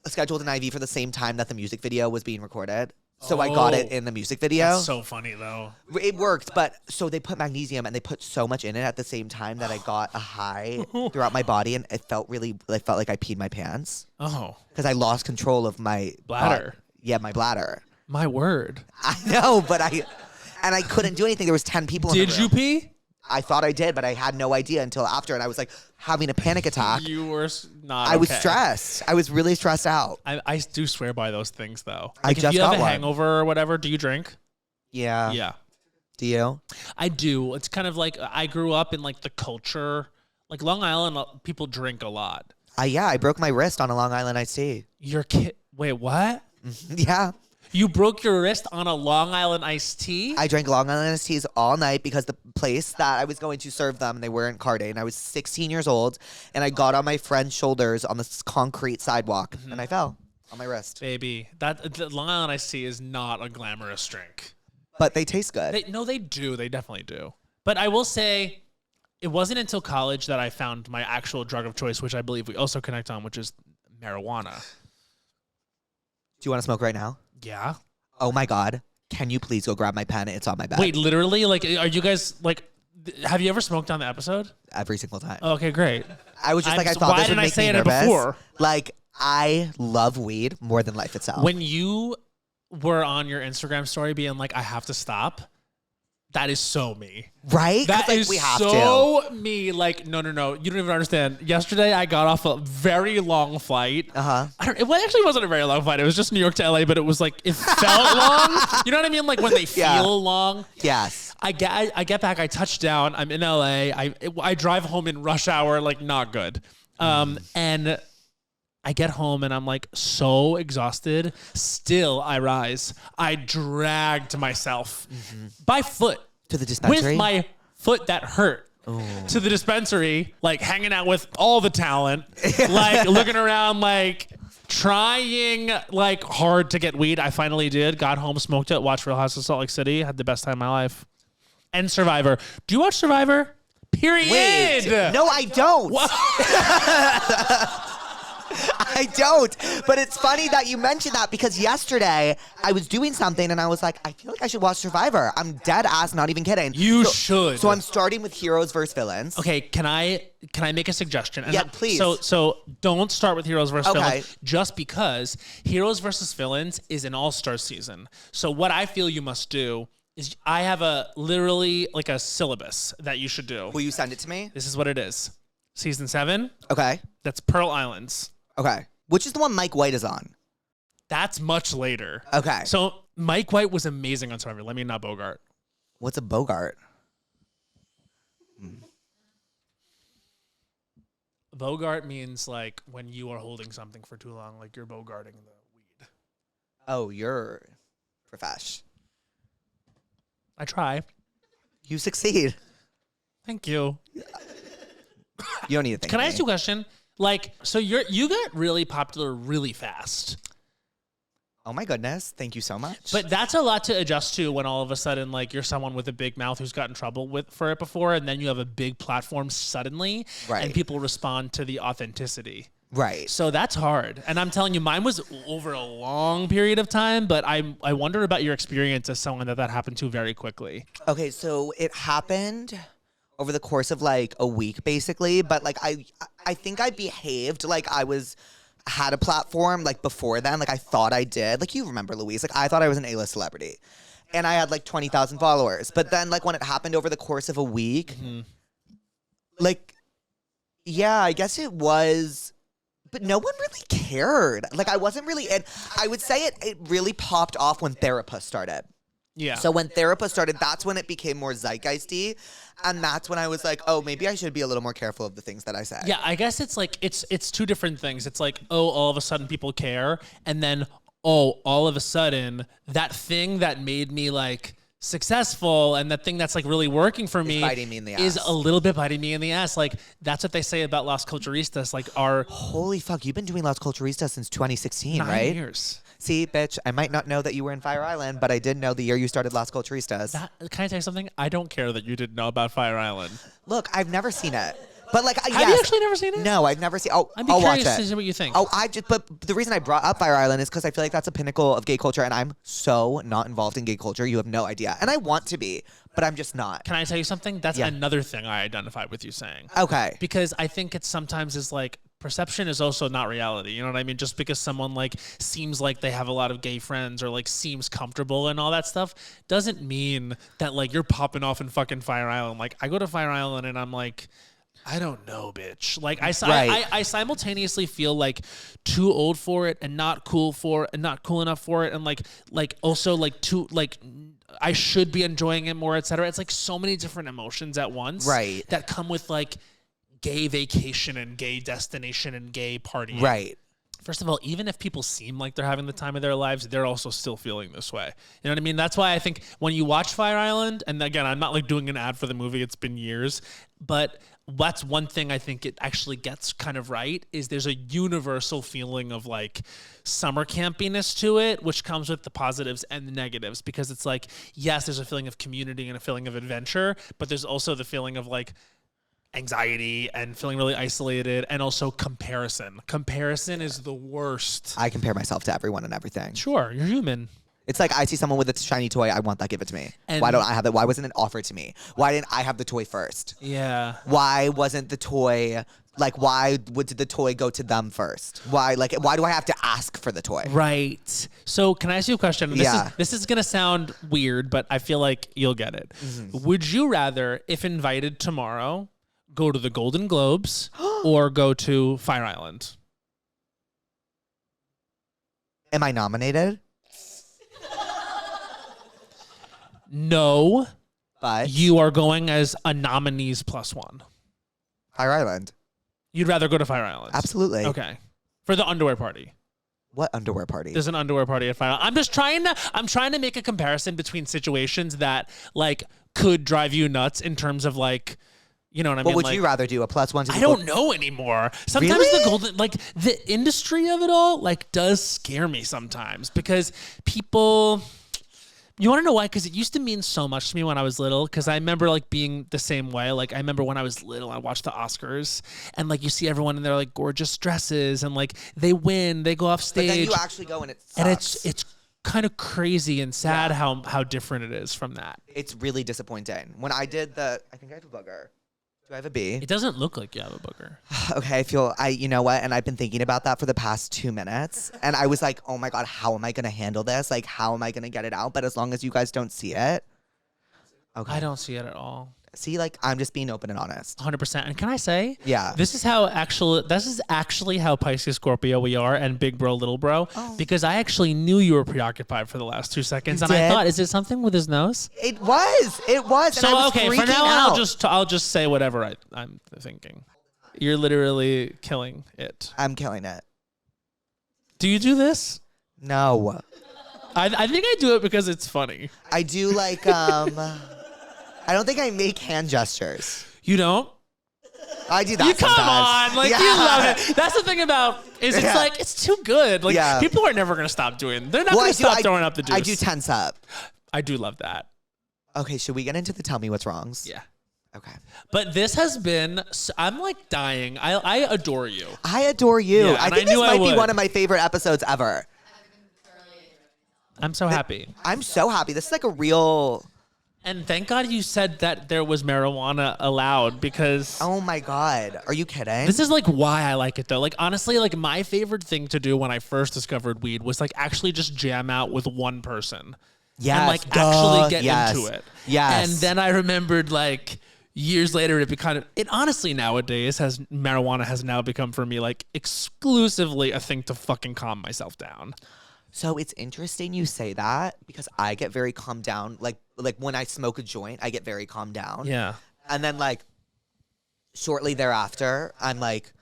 S2: scheduled an IV for the same time that the music video was being recorded. So I got it in the music video.
S3: That's so funny, though.
S2: It worked, but so they put magnesium and they put so much in it at the same time that I got a high throughout my body, and it felt like I peed my pants.
S3: Oh.
S2: Because I lost control of my
S3: bladder.
S2: My bladder.
S3: My word.
S2: I know, but I couldn't do anything. There was 10 people in the room.
S3: Did you pee?
S2: I thought I did, but I had no idea until after, and I was like having a panic attack.
S3: You were not.
S2: I was stressed. I was really stressed out.
S3: I do swear by those things, though.
S2: I just
S3: if you
S2: got
S3: have a
S2: one.
S3: hangover or whatever, do you drink?
S2: Yeah.
S3: Yeah.
S2: Do you?
S3: I do. It's kind of like I grew up in like the culture. Like Long Island, people drink a lot.
S2: I broke my wrist on a Long Island iced tea.
S3: Your kid. Wait, what?
S2: Yeah.
S3: You broke your wrist on a Long Island iced tea?
S2: I drank Long Island iced teas all night because the place that I was going to serve them, they weren't carding. I was 16 years old, and I got on my friend's shoulders on this concrete sidewalk, and I fell on my wrist.
S3: Baby, the Long Island iced tea is not a glamorous drink.
S2: but they taste good.
S3: They do. They definitely do. But I will say, it wasn't until college that I found my actual drug of choice, which I believe we also connect on, which is marijuana.
S2: Do you want to smoke right now?
S3: Yeah.
S2: Oh my God. Can you please go grab my pen? It's on my bed.
S3: Wait, literally? Like, are you guys, like, have you ever smoked on the episode?
S2: Every single time.
S3: Oh, okay, great.
S2: I was just I thought this would make me nervous.
S3: It before?
S2: Like, I love weed more than life itself.
S3: When you were on your Instagram story being like, I have to stop, that is so me.
S2: Right?
S3: That
S2: like,
S3: is
S2: we have
S3: so
S2: to.
S3: me. Like, no. You don't even understand. Yesterday, I got off a very long flight. It actually wasn't a very long flight. It was just New York to LA, but it was like, it felt long. You know what I mean? Like when they feel long.
S2: Yes.
S3: I get back. I touch down. I'm in LA. I drive home in rush hour. Like, not good. And I get home and I'm like so exhausted. Still, I rise. I dragged myself by foot
S2: to the dispensary
S3: with my foot that hurt. To the dispensary, like hanging out with all the talent, like looking around, like trying like hard to get weed. I finally did. Got home, smoked it, watched Real House of Salt Lake City, had the best time of my life. And Survivor. Do you watch Survivor? Period.
S2: Wait, no, I don't. I don't. But it's funny that you mentioned that because yesterday I was doing something and I was like, I feel like I should watch Survivor. I'm dead ass, not even kidding.
S3: You should.
S2: So I'm starting with heroes versus villains.
S3: Okay, can I make a suggestion? And
S2: yeah, please.
S3: So don't start with heroes versus
S2: okay.
S3: villains just because heroes versus villains is an all-star season. So what I feel you must do is I have literally like a syllabus that you should do.
S2: Will you send it to me?
S3: This is what it is. Season 7.
S2: Okay.
S3: That's Pearl Islands.
S2: Okay. Which is the one Mike White is on?
S3: That's much later.
S2: Okay.
S3: So Mike White was amazing on Survivor. Let me not Bogart.
S2: What's a Bogart?
S3: Bogart means like when you are holding something for too long, like you're bogarting the weed.
S2: Oh, you're profesh.
S3: I try.
S2: You succeed.
S3: Thank you.
S2: You don't need to thank
S3: Can
S2: me.
S3: I ask you a question? Like, so you got really popular really fast.
S2: Oh my goodness. Thank you so much.
S3: But that's a lot to adjust to when all of a sudden, like, you're someone with a big mouth who's gotten in trouble for it before, and then you have a big platform suddenly,
S2: right.
S3: and people respond to the authenticity.
S2: Right.
S3: So that's hard. And I'm telling you, mine was over a long period of time, but I wonder about your experience as someone that happened to very quickly.
S2: Okay, so it happened over the course of like a week basically, but like I think I behaved like I had a platform like before then. Like I thought I did. Like you remember Louise, like I thought I was an A-list celebrity. And I had like 20,000 followers. But then like when it happened over the course of a week, like yeah, I guess it was, but no one really cared. Like I wasn't really, and I would say it really popped off when Therapuss started.
S3: Yeah.
S2: So when Therapuss started, that's when it became more zeitgeisty. And that's when I was like, oh, maybe I should be a little more careful of the things that I say.
S3: Yeah, I guess it's like, it's two different things. It's like, oh, all of a sudden people care. And then, oh, all of a sudden that thing that made me like successful and that thing that's like really working for me
S2: biting me in the ass.
S3: Is a little bit biting me in the ass. Like that's what they say about Las Culturistas. Like
S2: holy fuck, you've been doing Las Culturistas since 2016,
S3: 9
S2: right?
S3: years.
S2: See, bitch, I might not know that you were in Fire Island, but I did know the year you started Las Culturistas.
S3: Can I tell you something? I don't care that you didn't know about Fire Island.
S2: Look, I've never seen it. But like,
S3: have you actually never seen it?
S2: No, I've never seen. Oh,
S3: I'd be
S2: I'll
S3: curious
S2: watch it.
S3: to see what you think.
S2: Oh, but the reason I brought up Fire Island is because I feel like that's a pinnacle of gay culture, and I'm so not involved in gay culture. You have no idea, and I want to be, but I'm just not.
S3: Can I tell you something? That's another thing I identify with you saying.
S2: Okay.
S3: Because I think it sometimes is like perception is also not reality. You know what I mean? Just because someone like seems like they have a lot of gay friends or like seems comfortable and all that stuff doesn't mean that like you're popping off in fucking Fire Island. Like I go to Fire Island and I'm like, I don't know, bitch. Like I simultaneously feel like too old for it and not cool for it and not cool enough for it and like also like too like I should be enjoying it more, etc. It's like so many different emotions at once,
S2: right?
S3: That come with like gay vacation and gay destination and gay partying,
S2: right?
S3: First of all, even if people seem like they're having the time of their lives, they're also still feeling this way. You know what I mean? That's why I think when you watch Fire Island, and again, I'm not like doing an ad for the movie, it's been years, but that's one thing I think it actually gets kind of right, is there's a universal feeling of like summer campiness to it, which comes with the positives and the negatives, because it's like, yes, there's a feeling of community and a feeling of adventure, but there's also the feeling of like anxiety and feeling really isolated, and also comparison. Comparison is the worst.
S2: I compare myself to everyone and everything.
S3: Sure, you're human.
S2: It's like I see someone with a shiny toy, I want that, give it to me.
S3: And
S2: why don't I have it? Why wasn't it offered to me? Why didn't I have the toy first?
S3: Yeah.
S2: Why wasn't the toy, like, why did the toy go to them first? Why do I have to ask for the toy?
S3: Right. So can I ask you a question?
S2: Yeah.
S3: This is going to sound weird, but I feel like you'll get it.
S2: Mm-hmm.
S3: Would you rather, if invited tomorrow, go to the Golden Globes or go to Fire Island?
S2: Am I nominated?
S3: No.
S2: But
S3: You are going as a nominees plus one.
S2: Fire Island.
S3: You'd rather go to Fire Island?
S2: Absolutely.
S3: Okay. For the underwear party.
S2: What underwear party?
S3: There's an underwear party at Fire Island. I'm trying to make a comparison between situations that like could drive you nuts in terms of like, you know what I mean?
S2: What would
S3: like,
S2: you rather do? A plus one to the
S3: I don't know anymore. Sometimes
S2: Really?
S3: the golden, like the industry of it all, like does scare me sometimes, because people, you want to know why? Because it used to mean so much to me when I was little. Because I remember like being the same way. Like I remember when I was little, I watched the Oscars, and like you see everyone in their like gorgeous dresses, and like they win, they go off
S2: But
S3: stage,
S2: then you actually go and it sucks.
S3: and it's kind of crazy and sad how different it is from that.
S2: It's really disappointing. When I did I think I have a booger. Do I have a B?
S3: It doesn't look like you have a booger.
S2: Okay, you know what? And I've been thinking about that for the past 2 minutes. And I was like, oh my God, how am I going to handle this? Like, how am I going to get it out? But as long as you guys don't see it. Okay.
S3: I don't see it at all.
S2: See, like, I'm just being open and honest.
S3: 100%. And can I say,
S2: Yeah.
S3: this is actually how Pisces Scorpio we are, and big bro, little bro, because I actually knew you were preoccupied for the last 2 seconds, and I
S2: did?
S3: thought, is it something with his nose?
S2: It was. And I
S3: So
S2: was
S3: okay, for
S2: freaking
S3: now
S2: out.
S3: I'll just say whatever I'm thinking. You're literally killing it.
S2: I'm killing it.
S3: Do you do this?
S2: No.
S3: I think I do it because it's funny.
S2: I do like, I don't think I make hand gestures.
S3: You don't?
S2: I do that
S3: You come
S2: sometimes.
S3: on, like
S2: Yeah.
S3: you love it. That's the thing about it's
S2: Yeah.
S3: like it's too good. Like
S2: Yeah.
S3: people are never gonna stop doing. They're not
S2: Well,
S3: gonna stop throwing up the juice.
S2: I do tense up.
S3: I do love that.
S2: Okay, should we get into the tell me what's wrongs?
S3: Yeah.
S2: Okay.
S3: But this has been. I'm like dying. I adore you.
S2: I adore you.
S3: Yeah,
S2: I
S3: and
S2: think
S3: I
S2: this
S3: knew I
S2: might be
S3: would.
S2: one of my favorite episodes ever.
S3: I'm so happy.
S2: I'm so happy. This is like a real.
S3: And thank God you said that there was marijuana allowed, because
S2: Oh my God. Are you kidding?
S3: this is like why I like it though. Like honestly, like my favorite thing to do when I first discovered weed was like actually just jam out with one person.
S2: Yes,
S3: And like
S2: duh,
S3: actually get
S2: yes,
S3: into it.
S2: yes.
S3: And then I remembered like years later it honestly nowadays marijuana has now become for me like exclusively a thing to fucking calm myself down.
S2: So it's interesting you say that, because I get very calmed down. Like when I smoke a joint, I get very calmed down.
S3: Yeah.
S2: And then like shortly thereafter, I'm like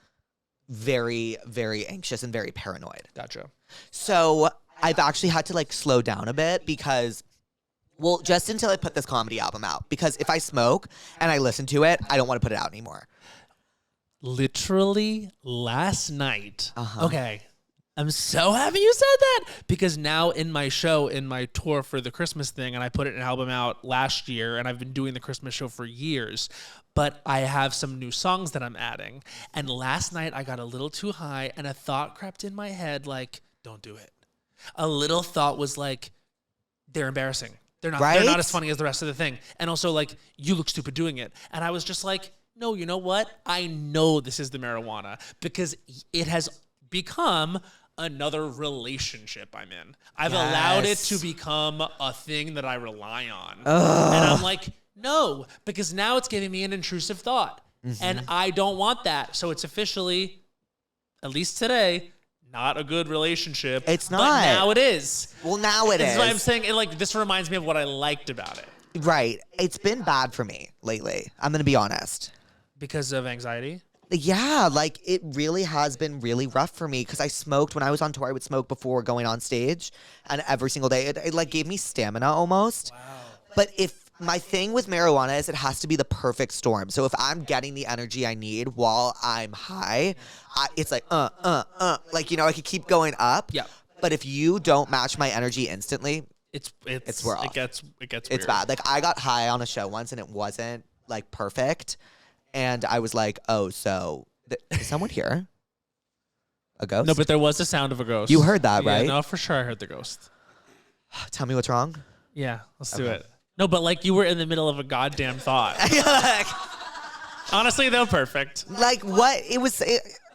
S2: very, very anxious and very paranoid.
S3: Gotcha.
S2: So I've actually had to like slow down a bit because, well, just until I put this comedy album out. Because if I smoke and I listen to it, I don't want to put it out anymore.
S3: Literally last night.
S2: Uh-huh.
S3: Okay. I'm so happy you said that, because now in my show, in my tour for the Christmas thing, and I put an album out last year, and I've been doing the Christmas show for years, but I have some new songs that I'm adding. And last night I got a little too high, and a thought crept in my head like, don't do it. A little thought was like, they're embarrassing. They're not
S2: Right?
S3: as funny as the rest of the thing. And also like, you look stupid doing it. And I was just like, no, you know what? I know this is the marijuana, because it has become another relationship I'm in. I've allowed it to become a thing that I rely on. And I'm like, no, because now it's giving me an intrusive thought. And I don't want that. So it's officially, at least today, not a good relationship.
S2: It's not.
S3: But now it is.
S2: Well, now it
S3: That's
S2: is.
S3: why I'm saying it, like, this reminds me of what I liked about it.
S2: Right. It's been bad for me lately. I'm going to be honest.
S3: Because of anxiety?
S2: Yeah, like it really has been really rough for me because I smoked when I was on tour. I would smoke before going on stage, and every single day it like gave me stamina almost. Wow. But if my thing with marijuana is it has to be the perfect storm. So if I'm getting the energy I need while I'm high, it's like like I could keep going up.
S3: Yeah.
S2: But if you don't match my energy instantly,
S3: It's
S2: rough.
S3: It gets
S2: it's
S3: weird.
S2: bad. Like I got high on a show once and it wasn't like perfect. And I was like, oh, so is someone here? A ghost?
S3: No, but there was the sound of a ghost.
S2: You heard that,
S3: Yeah,
S2: right?
S3: no, for sure I heard the ghost.
S2: Tell me what's wrong.
S3: Yeah, let's do it. No, but like you were in the middle of a goddamn thought. Honestly, though, perfect.
S2: Like what? It was...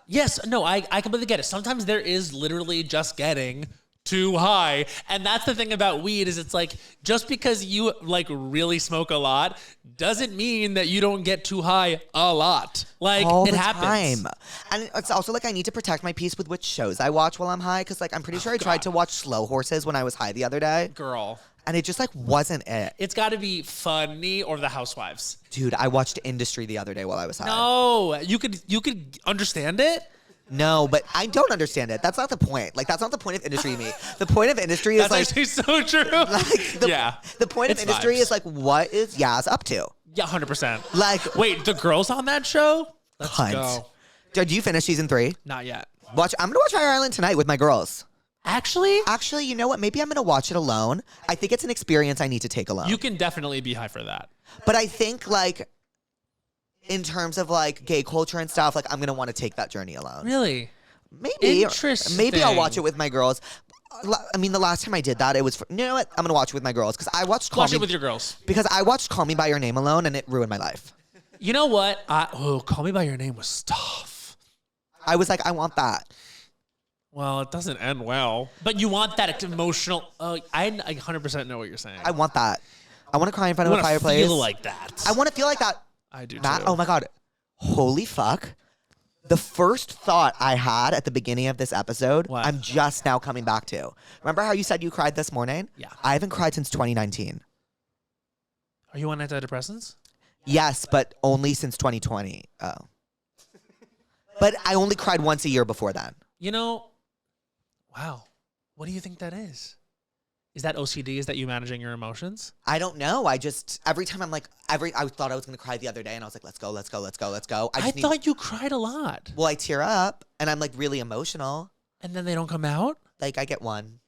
S3: Yes, no, I completely get it. Sometimes there is literally just getting too high. And that's the thing about weed is it's like just because you like really smoke a lot doesn't mean that you don't get too high a lot. Like
S2: all
S3: it
S2: the
S3: happens.
S2: time. And it's also like I need to protect my peace with which shows I watch while I'm high because like I'm pretty sure I tried to watch Slow Horses when I was high the other day.
S3: Girl.
S2: And it just like wasn't it.
S3: It's got to be Funny or The Housewives.
S2: Dude, I watched Industry the other day while I was high.
S3: No, you could understand it.
S2: No, but I don't understand it. That's not the point. Like, that's not the point of Industry to me. The point of Industry is
S3: That's
S2: like...
S3: actually so true.
S2: Like, the point of
S3: It's
S2: Industry
S3: vibes.
S2: is like, what is Yaz up to?
S3: Yeah, 100%.
S2: Like...
S3: Wait, the girls on that show? Let's
S2: Cunt.
S3: go.
S2: Did you finish season 3?
S3: Not yet.
S2: I'm gonna watch Fire Island tonight with my girls.
S3: Actually,
S2: You know what? Maybe I'm gonna watch it alone. I think it's an experience I need to take alone.
S3: you can definitely be high for that.
S2: But I think, like, in terms of, like, gay culture and stuff, like, I'm gonna want to take that journey alone.
S3: Really?
S2: Maybe.
S3: Interesting.
S2: Maybe I'll watch it with my girls. I mean, the last time I did that, it was... you know what? I'm gonna watch it with my girls because I watched...
S3: Watch it with your girls.
S2: Because I watched Call Me By Your Name alone, and it ruined my life.
S3: You know what? Call Me By Your Name was tough.
S2: I was like, I want that.
S3: Well, it doesn't end well. But you want that emotional... I 100% know what you're saying.
S2: I want that. I want to cry in front
S3: You
S2: of a
S3: wanna
S2: fireplace.
S3: feel like that.
S2: I want to feel like that.
S3: I do
S2: Matt,
S3: too.
S2: oh my God. Holy fuck. The first thought I had at the beginning of this episode,
S3: What?
S2: I'm just now coming back to. Remember how you said you cried this morning?
S3: Yeah.
S2: I haven't cried since 2019.
S3: Are you on antidepressants?
S2: Yes, but only since 2020. Oh. But I only cried once a year before then.
S3: You know, wow. What do you think that is? Is that OCD? Is that you managing your emotions?
S2: I don't know. I just, every time I'm like, I thought I was going to cry the other day and I was like, let's go, let's go, let's go, let's go.
S3: I thought you cried a lot.
S2: Well, I tear up and I'm like really emotional.
S3: And then they don't come out?
S2: Like I get one.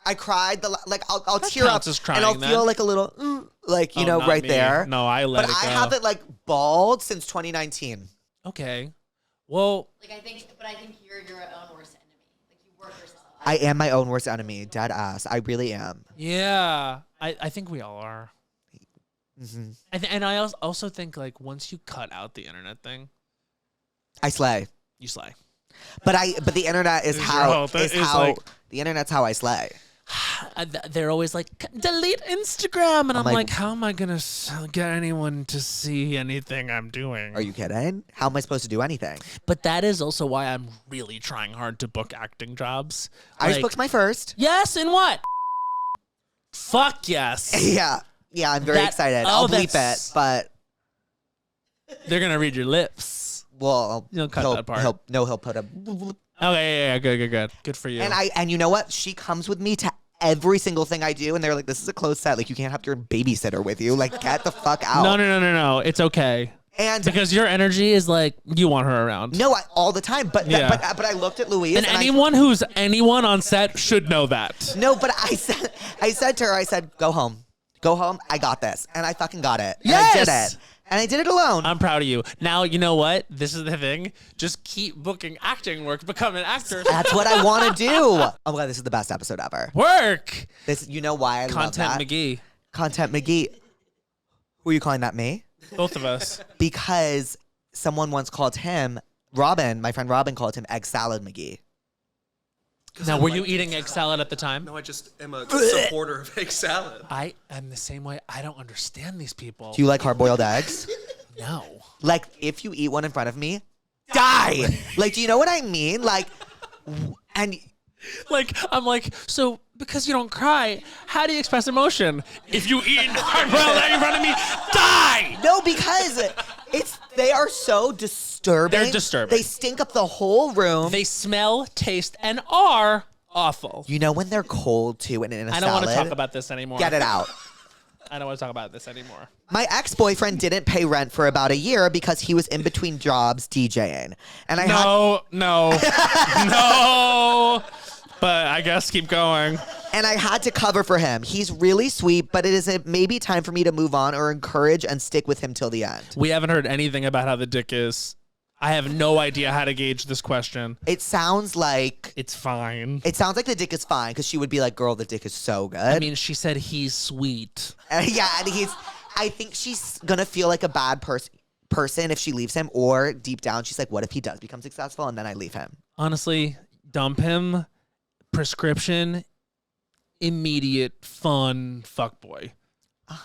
S2: I cried I'll
S3: That
S2: tear up
S3: counts as crying,
S2: and I'll
S3: then.
S2: feel like a little like you know
S3: not
S2: right
S3: me.
S2: there.
S3: No, I let
S2: but
S3: it go.
S2: I haven't like bawled since 2019.
S3: Okay. Well,
S4: I think you're your own worst enemy. Like you work yourself up.
S2: I am my own worst enemy, dead ass. I really am.
S3: yeah. I think we all are.
S2: Hmm.
S3: And I also think like once you cut out the internet thing,
S2: I slay,
S3: you slay.
S2: but the internet is
S3: Is your
S2: how
S3: whole thing-
S2: is
S3: is
S2: how
S3: like-
S2: the internet's how I slay.
S3: They're always like, delete Instagram. And I'm
S2: like-
S3: like, how am I going to get anyone to see anything I'm doing?
S2: Are you kidding? How am I supposed to do anything?
S3: But that is also why I'm really trying hard to book acting jobs.
S2: I just
S3: Like,
S2: booked my first.
S3: Yes, and what? Fuck yes.
S2: Yeah, I'm very
S3: That-
S2: excited.
S3: oh,
S2: I'll bleep
S3: that's-
S2: it, but
S3: They're going to read your lips.
S2: well,
S3: You'll cut
S2: he'll,
S3: that part.
S2: he'll put a.
S3: Okay, yeah, good. Good for you.
S2: And you know what? She comes with me to every single thing I do, and they're like, "This is a closed set. Like, you can't have your babysitter with you. Like, get the fuck out."
S3: No. It's okay.
S2: And
S3: Because your energy is like, you want her around.
S2: no, all the time. But
S3: Yeah.
S2: but I looked at Louise,
S3: And
S2: and
S3: anyone on set should know that.
S2: no, but I said to her, I said, "Go home. I got this," and I fucking got it. And I did
S3: Yes!
S2: it, and I did it alone.
S3: I'm proud of you. Now, you know what? This is the thing. Just keep booking acting work. Become an actor.
S2: That's what I want to do. Oh my God, this is the best episode ever.
S3: Work.
S2: This, you know why I love
S3: Content
S2: that?
S3: McGee.
S2: Content McGee. Who are you calling that? Me?
S3: Both of us.
S2: Because someone once called him, Robin, my friend Robin called him Egg Salad McGee.
S3: Now, were you eating egg salad at the time?
S5: No, I just am a supporter of egg salad.
S3: I am the same way. I don't understand these people.
S2: Do you like hard-boiled eggs?
S3: No.
S2: Like, if you eat one in front of me, die! Like, do you know what I mean? Like, and
S3: Like, I'm like, so because you don't cry, how do you express emotion? If you eat hard-boiled egg in front of me, die!
S2: no, because They are so disturbing.
S3: They're disturbing.
S2: They stink up the whole room.
S3: They smell, taste, and are awful.
S2: You know when they're cold too and in a
S3: I don't
S2: salad?
S3: want to talk about this anymore.
S2: Get it out.
S3: I don't want to talk about this anymore.
S2: My ex-boyfriend didn't pay rent for about a year because he was in between jobs DJing. And I
S3: No. But I guess keep going.
S2: And I had to cover for him. He's really sweet, but it is maybe time for me to move on or encourage and stick with him till the end.
S3: We haven't heard anything about how the dick is. I have no idea how to gauge this question.
S2: It sounds like
S3: It's fine.
S2: the dick is fine because she would be like, girl, the dick is so good.
S3: I mean, she said he's sweet.
S2: Yeah, and I think she's gonna feel like a bad person if she leaves him, or deep down she's like, what if he does become successful and then I leave him?
S3: Honestly, dump him. Prescription. Immediate fun fuckboy.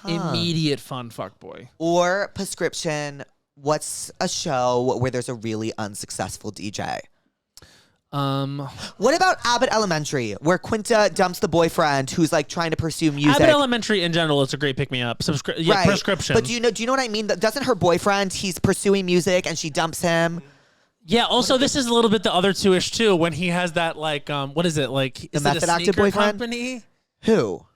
S3: Immediate fun fuckboy.
S2: Or prescription. What's a show where there's a really unsuccessful DJ? What about Abbott Elementary, where Quinta dumps the boyfriend who's like trying to pursue music?
S3: Abbott Elementary in general is a great pick me up.
S2: Right.
S3: Prescription.
S2: But do you know what I mean? Doesn't her boyfriend, he's pursuing music and she dumps him?
S3: Yeah, also this is a little bit the other two-ish too, when he has that like what is it? Like is it a
S2: method actor
S3: sneaker
S2: boyfriend?
S3: company?
S2: Who?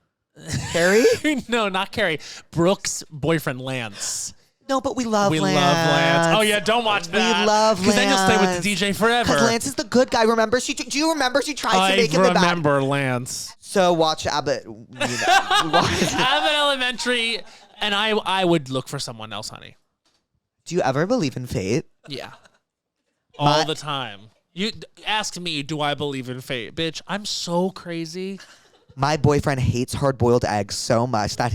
S2: Carrie?
S3: No, not Carrie. Brooke's boyfriend Lance.
S2: No, but we love Lance.
S3: Love Lance. Oh yeah, don't watch that.
S2: We love Lance.
S3: Because then you'll stay with the DJ forever.
S2: Because Lance is the good guy. Remember? Do you remember she tried to
S3: I
S2: make him the bad?
S3: remember Lance.
S2: So watch Abbott.
S3: Abbott Elementary, and I would look for someone else, honey.
S2: Do you ever believe in fate?
S3: Yeah. All the time. You ask me, do I believe in fate? Bitch, I'm so crazy.
S2: My boyfriend hates hard-boiled eggs so much that...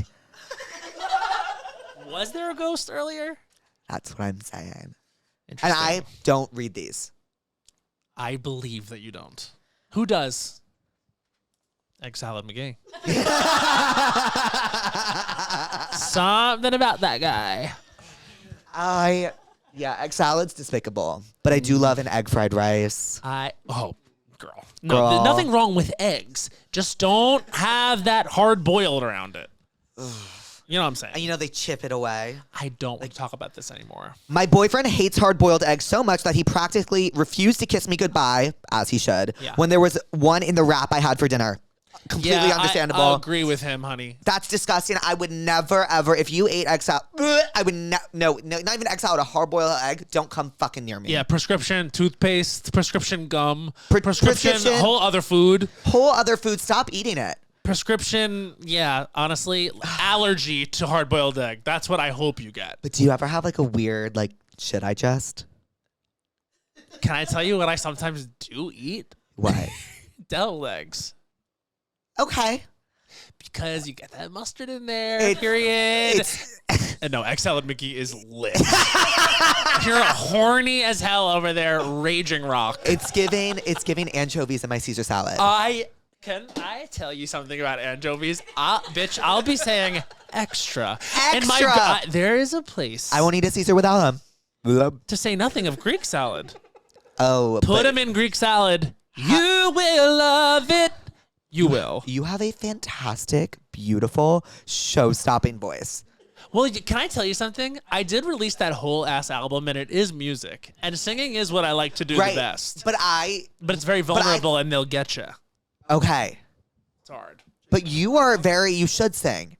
S3: Was there a ghost earlier?
S2: That's what I'm saying. And
S3: Interesting.
S2: I don't read these.
S3: I believe that you don't. Who does? Egg Salad McGee. Something about that guy.
S2: Yeah, egg salad's despicable. But I do love an egg fried rice.
S3: Girl. No, nothing wrong with eggs. Just don't have that hard boiled around it. You know what I'm saying?
S2: And they chip it away.
S3: I don't want to talk about this anymore.
S2: My boyfriend hates hard-boiled eggs so much that he practically refused to kiss me goodbye, as he should, when there was one in the wrap I had for dinner. Completely understandable.
S3: I'll agree with him, honey.
S2: That's disgusting. I would never, ever, if you ate egg salad, I would no, not even egg salad, a hard-boiled egg, don't come fucking near me.
S3: Yeah, prescription toothpaste, prescription gum, prescription
S2: prescription-
S3: whole other food.
S2: Whole other food, stop eating it.
S3: Prescription, yeah, honestly, allergy to hard-boiled egg. That's what I hope you get.
S2: But do you ever have like a weird, like, should I just?
S3: Can I tell you what I sometimes do eat?
S2: What?
S3: Deviled eggs.
S2: Okay.
S3: Because you get that mustard in there, period. And no, Egg Salad Mickey is lit. You're horny as hell over there, raging rock.
S2: It's giving anchovies in my Caesar salad.
S3: Can I tell you something about anchovies? Bitch, I'll be saying extra. And there is a place.
S2: I won't eat a Caesar without them.
S3: To say nothing of Greek salad.
S2: Oh,
S3: Put them in Greek salad. You will love it. You will.
S2: You have a fantastic, beautiful, show-stopping voice.
S3: Well, can I tell you something? I did release that whole ass album, and it is music. And singing is what I like to do the best.
S2: But
S3: it's very vulnerable, and they'll get you.
S2: Okay.
S3: It's hard.
S2: But you should sing.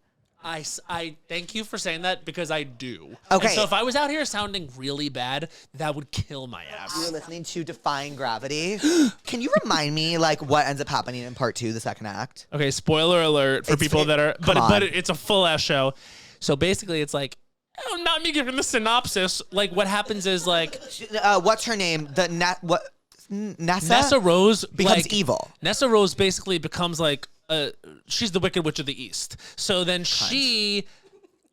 S3: I thank you for saying that because I do.
S2: Okay.
S3: And so if I was out here sounding really bad, that would kill my ass.
S2: You're listening to Defying Gravity. Can you remind me, like, what ends up happening in part 2, the second act?
S3: Okay, spoiler alert for people that are, but it's a full ass show. So basically, it's like, not me giving the synopsis. Like, what happens is like,
S2: what's her name?
S3: Nessa Rose
S2: becomes evil.
S3: Nessa Rose basically becomes like, she's the Wicked Witch of the East. So then she,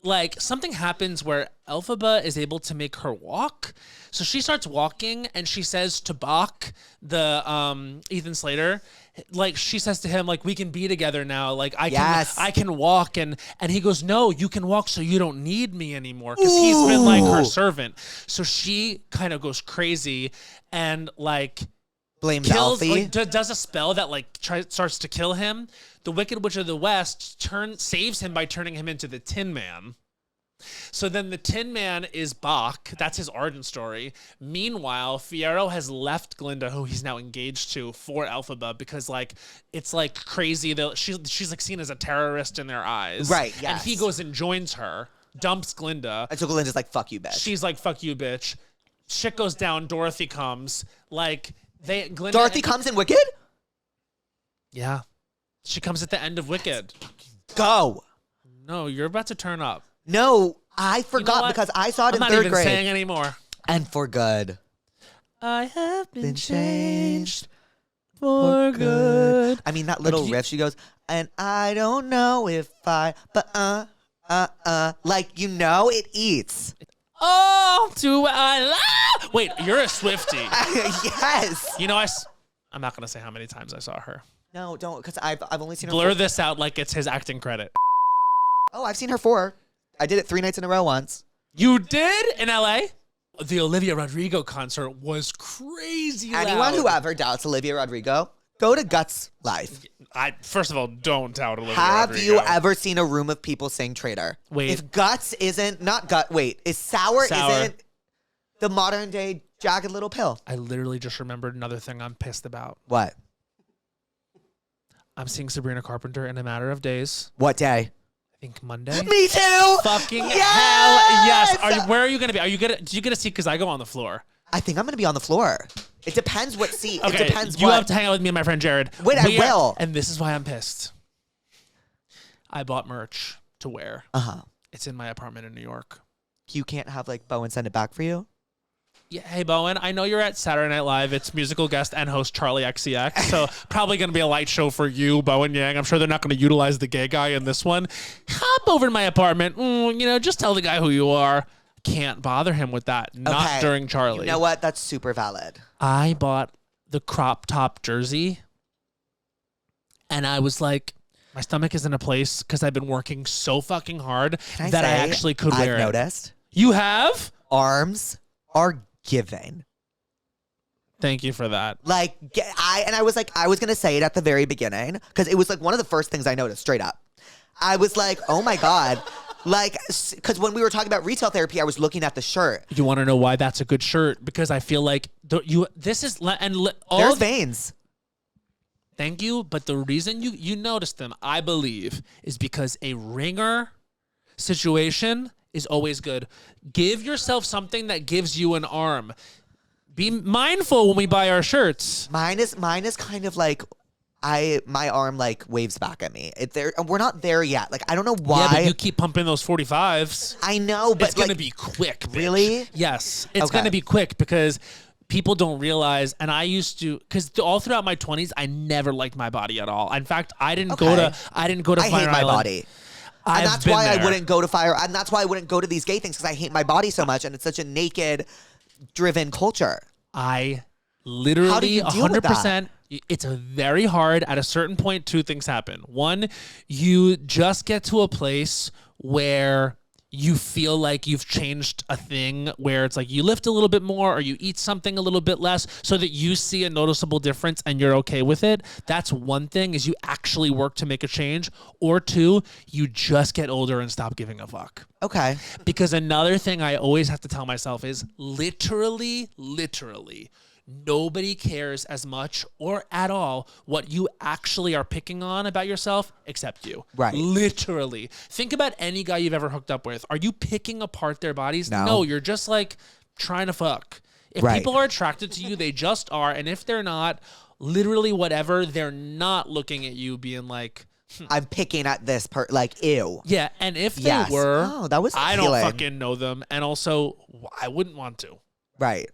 S3: like, something happens where Elphaba is able to make her walk. So she starts walking, and she says to Bach, the Ethan Slater, like, she says to him, like, we can be together now. Like, I can walk. And he goes, no, you can walk so you don't need me anymore. Because he's been like her servant. So she kind of goes crazy and like
S2: blames Alfie.
S3: Does a spell that like starts to kill him. The Wicked Witch of the West saves him by turning him into the Tin Man. So then the Tin Man is Bach. That's his origin story. Meanwhile, Fierro has left Glinda, who he's now engaged to, for Elphaba because like it's like crazy that she's like seen as a terrorist in their eyes.
S2: Right,
S3: And he
S2: yes.
S3: goes and joins her, dumps Glinda.
S2: And so Glinda's like, fuck you, bitch.
S3: She's like, fuck you, bitch. Shit goes down. Dorothy comes. Like Glinda.
S2: Dorothy comes in Wicked?
S3: Yeah. She comes at the end of Wicked.
S2: Go.
S3: No, you're about to turn up.
S2: No, I forgot
S3: what?
S2: because I saw it
S3: I'm
S2: in
S3: not
S2: third
S3: even
S2: grade.
S3: saying anymore.
S2: And for good.
S3: I have been
S2: Been changed
S3: for good.
S2: I mean, that little
S3: you-
S2: riff, she goes, and I don't know if but like, you know, it eats.
S3: Oh, do I love? Wait, you're a Swiftie.
S2: Yes.
S3: You know, I'm not gonna say how many times I saw her.
S2: No, don't, because I've only seen her.
S3: Blur this out like it's his acting credit.
S2: Oh, I've seen her 4. I did it 3 nights in a row once.
S3: You did in L.A. The Olivia Rodrigo concert was crazy.
S2: Anyone
S3: loud.
S2: who ever doubts Olivia Rodrigo, go to Guts Live.
S3: First of all, don't doubt Olivia
S2: Have
S3: Rodrigo.
S2: you ever seen a room of people sing Traitor?
S3: Wait.
S2: If Guts isn't, not Gut, wait, if Sour
S3: Sour.
S2: isn't the modern day Jagged Little Pill?
S3: I literally just remembered another thing I'm pissed about.
S2: What?
S3: I'm seeing Sabrina Carpenter in a matter of days.
S2: What day?
S3: I think Monday.
S2: Me too!
S3: Fucking
S2: Yes!
S3: hell yes! Where are you gonna be? Do you get a seat? Because I go on the floor.
S2: I think I'm going to be on the floor. It depends what seat.
S3: Okay,
S2: It depends
S3: you
S2: what.
S3: have to hang out with me and my friend Jared.
S2: Wait, I will.
S3: And this is why I'm pissed. I bought merch to wear.
S2: Uh-huh.
S3: It's in my apartment in New York.
S2: You can't have like Bowen send it back for you?
S3: Yeah, hey Bowen, I know you're at Saturday Night Live. It's musical guest and host Charlie XCX, so probably going to be a light show for you, Bowen Yang. I'm sure they're not going to utilize the gay guy in this one. Hop over to my apartment. Just tell the guy who you are. Can't bother him with that. Not
S2: Okay.
S3: during Charlie.
S2: You know what? That's super valid.
S3: I bought the crop top jersey, and I was like, my stomach is in a place because I've been working so fucking hard
S2: Can I
S3: that I
S2: say,
S3: actually could
S2: I've
S3: wear it.
S2: noticed
S3: You have?
S2: arms are giving.
S3: Thank you for that.
S2: Like, I was going to say it at the very beginning because it was like one of the first things I noticed straight up. I was like, oh my God. Like, because when we were talking about retail therapy, I was looking at the shirt.
S3: You want to know why that's a good shirt? Because I feel like all
S2: There's veins.
S3: Thank you, but the reason you noticed them, I believe, is because a ringer situation is always good. Give yourself something that gives you an arm. Be mindful when we buy our shirts.
S2: Mine is kind of like my arm like waves back at me. We're not there yet. Like, I don't know why.
S3: Yeah, but you keep pumping those 45s.
S2: I know, but
S3: It's going to
S2: like,
S3: be quick. Bitch.
S2: Really?
S3: Yes. It's
S2: Okay.
S3: going to be quick because people don't realize, and I used to, because all throughout my 20s, I never liked my body at all. In fact, I didn't go to
S2: I
S3: Fire
S2: hate my
S3: Island.
S2: body. And
S3: I've
S2: that's
S3: been
S2: why I
S3: there.
S2: wouldn't go to Fire. And that's why I wouldn't go to these gay things because I hate my body so much. And it's such a naked, driven culture.
S3: I literally
S2: How do you deal with
S3: 100%. It's a very hard. At a certain point, two things happen. One, you just get to a place where you feel like you've changed a thing where it's like you lift a little bit more or you eat something a little bit less so that you see a noticeable difference and you're okay with it. That's one thing, is you actually work to make a change. Or two, you just get older and stop giving a fuck.
S2: Okay.
S3: Because another thing I always have to tell myself is literally, nobody cares as much or at all what you actually are picking on about yourself except you.
S2: Right.
S3: Literally. Think about any guy you've ever hooked up with. Are you picking apart their bodies?
S2: No.
S3: You're just like trying to fuck. If
S2: Right.
S3: people are attracted to you, they just are. And if they're not, literally whatever, they're not looking at you being like,
S2: I'm picking at this like, ew.
S3: yeah. And if they
S2: Yes.
S3: were,
S2: Oh, that was
S3: I don't
S2: appealing.
S3: fucking know them. And also, I wouldn't want to.
S2: Right.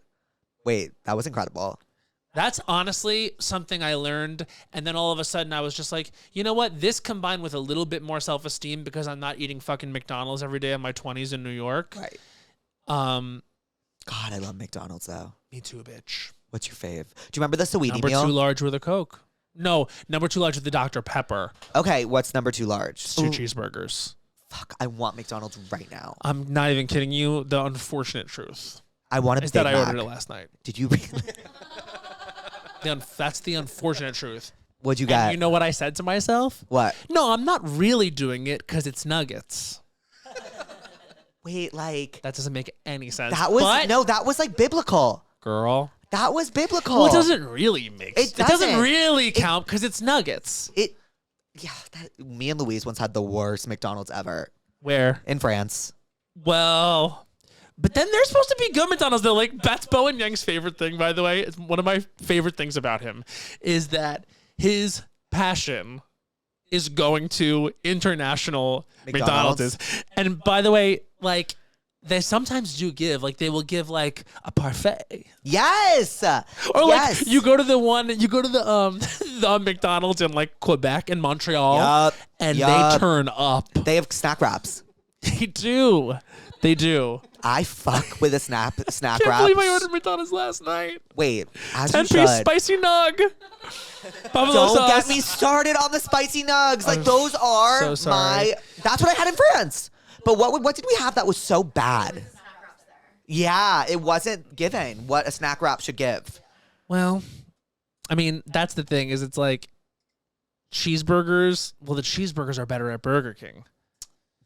S2: Wait, that was incredible.
S3: That's honestly something I learned. And then all of a sudden I was just like, you know what? This combined with a little bit more self-esteem because I'm not eating fucking McDonald's every day in my 20s in New York.
S2: Right.
S3: Um,
S2: God, I love McDonald's though.
S3: me too, bitch.
S2: What's your fave? Do you remember the Saweetie
S3: Number
S2: meal?
S3: 2 large with a Coke. No, number 2 large with the Dr. Pepper.
S2: Okay, what's number 2 large?
S3: It's 2
S2: Ooh,
S3: cheeseburgers.
S2: fuck, I want McDonald's right now.
S3: I'm not even kidding you. The unfortunate truth
S2: I want a
S3: is
S2: Big
S3: that I
S2: Mac.
S3: ordered it last night.
S2: Did you really?
S3: That's the unfortunate truth.
S2: What'd you
S3: And
S2: get?
S3: you know what I said to myself?
S2: What?
S3: No, I'm not really doing it because it's nuggets.
S2: Wait, like
S3: That doesn't make any sense.
S2: that was
S3: But,
S2: that was like biblical.
S3: girl.
S2: That was biblical.
S3: Well, it doesn't really make
S2: It
S3: It doesn't
S2: doesn't.
S3: really count because it's nuggets.
S2: Yeah, me and Louise once had the worst McDonald's ever
S3: Where?
S2: in France.
S3: Well, but then there's supposed to be good McDonald's though. Like that's Bowen Yang's favorite thing, by the way. It's one of my favorite things about him is that his passion is going to international McDonald's. And by the way, like they sometimes do give, like they will give like a parfait.
S2: Yes.
S3: Or like you go to the the McDonald's in like Quebec and Montreal
S2: Yup,
S3: and
S2: yup.
S3: they turn up.
S2: They have snack wraps.
S3: They do. They do.
S2: I fuck with a snack
S3: Can't
S2: wraps.
S3: believe I ordered McDonald's last night.
S2: Wait, as
S3: 10
S2: you
S3: piece
S2: should.
S3: spicy nug. Buffalo
S2: Don't
S3: sauce.
S2: get me started on the spicy nugs. Like those are
S3: so sorry.
S2: That's what I had in France. But what did we have that was so bad?
S4: Snack wraps there.
S2: Yeah, it wasn't giving what a snack wrap should give.
S3: Well, I mean, that's the thing is it's like cheeseburgers. Well, the cheeseburgers are better at Burger King.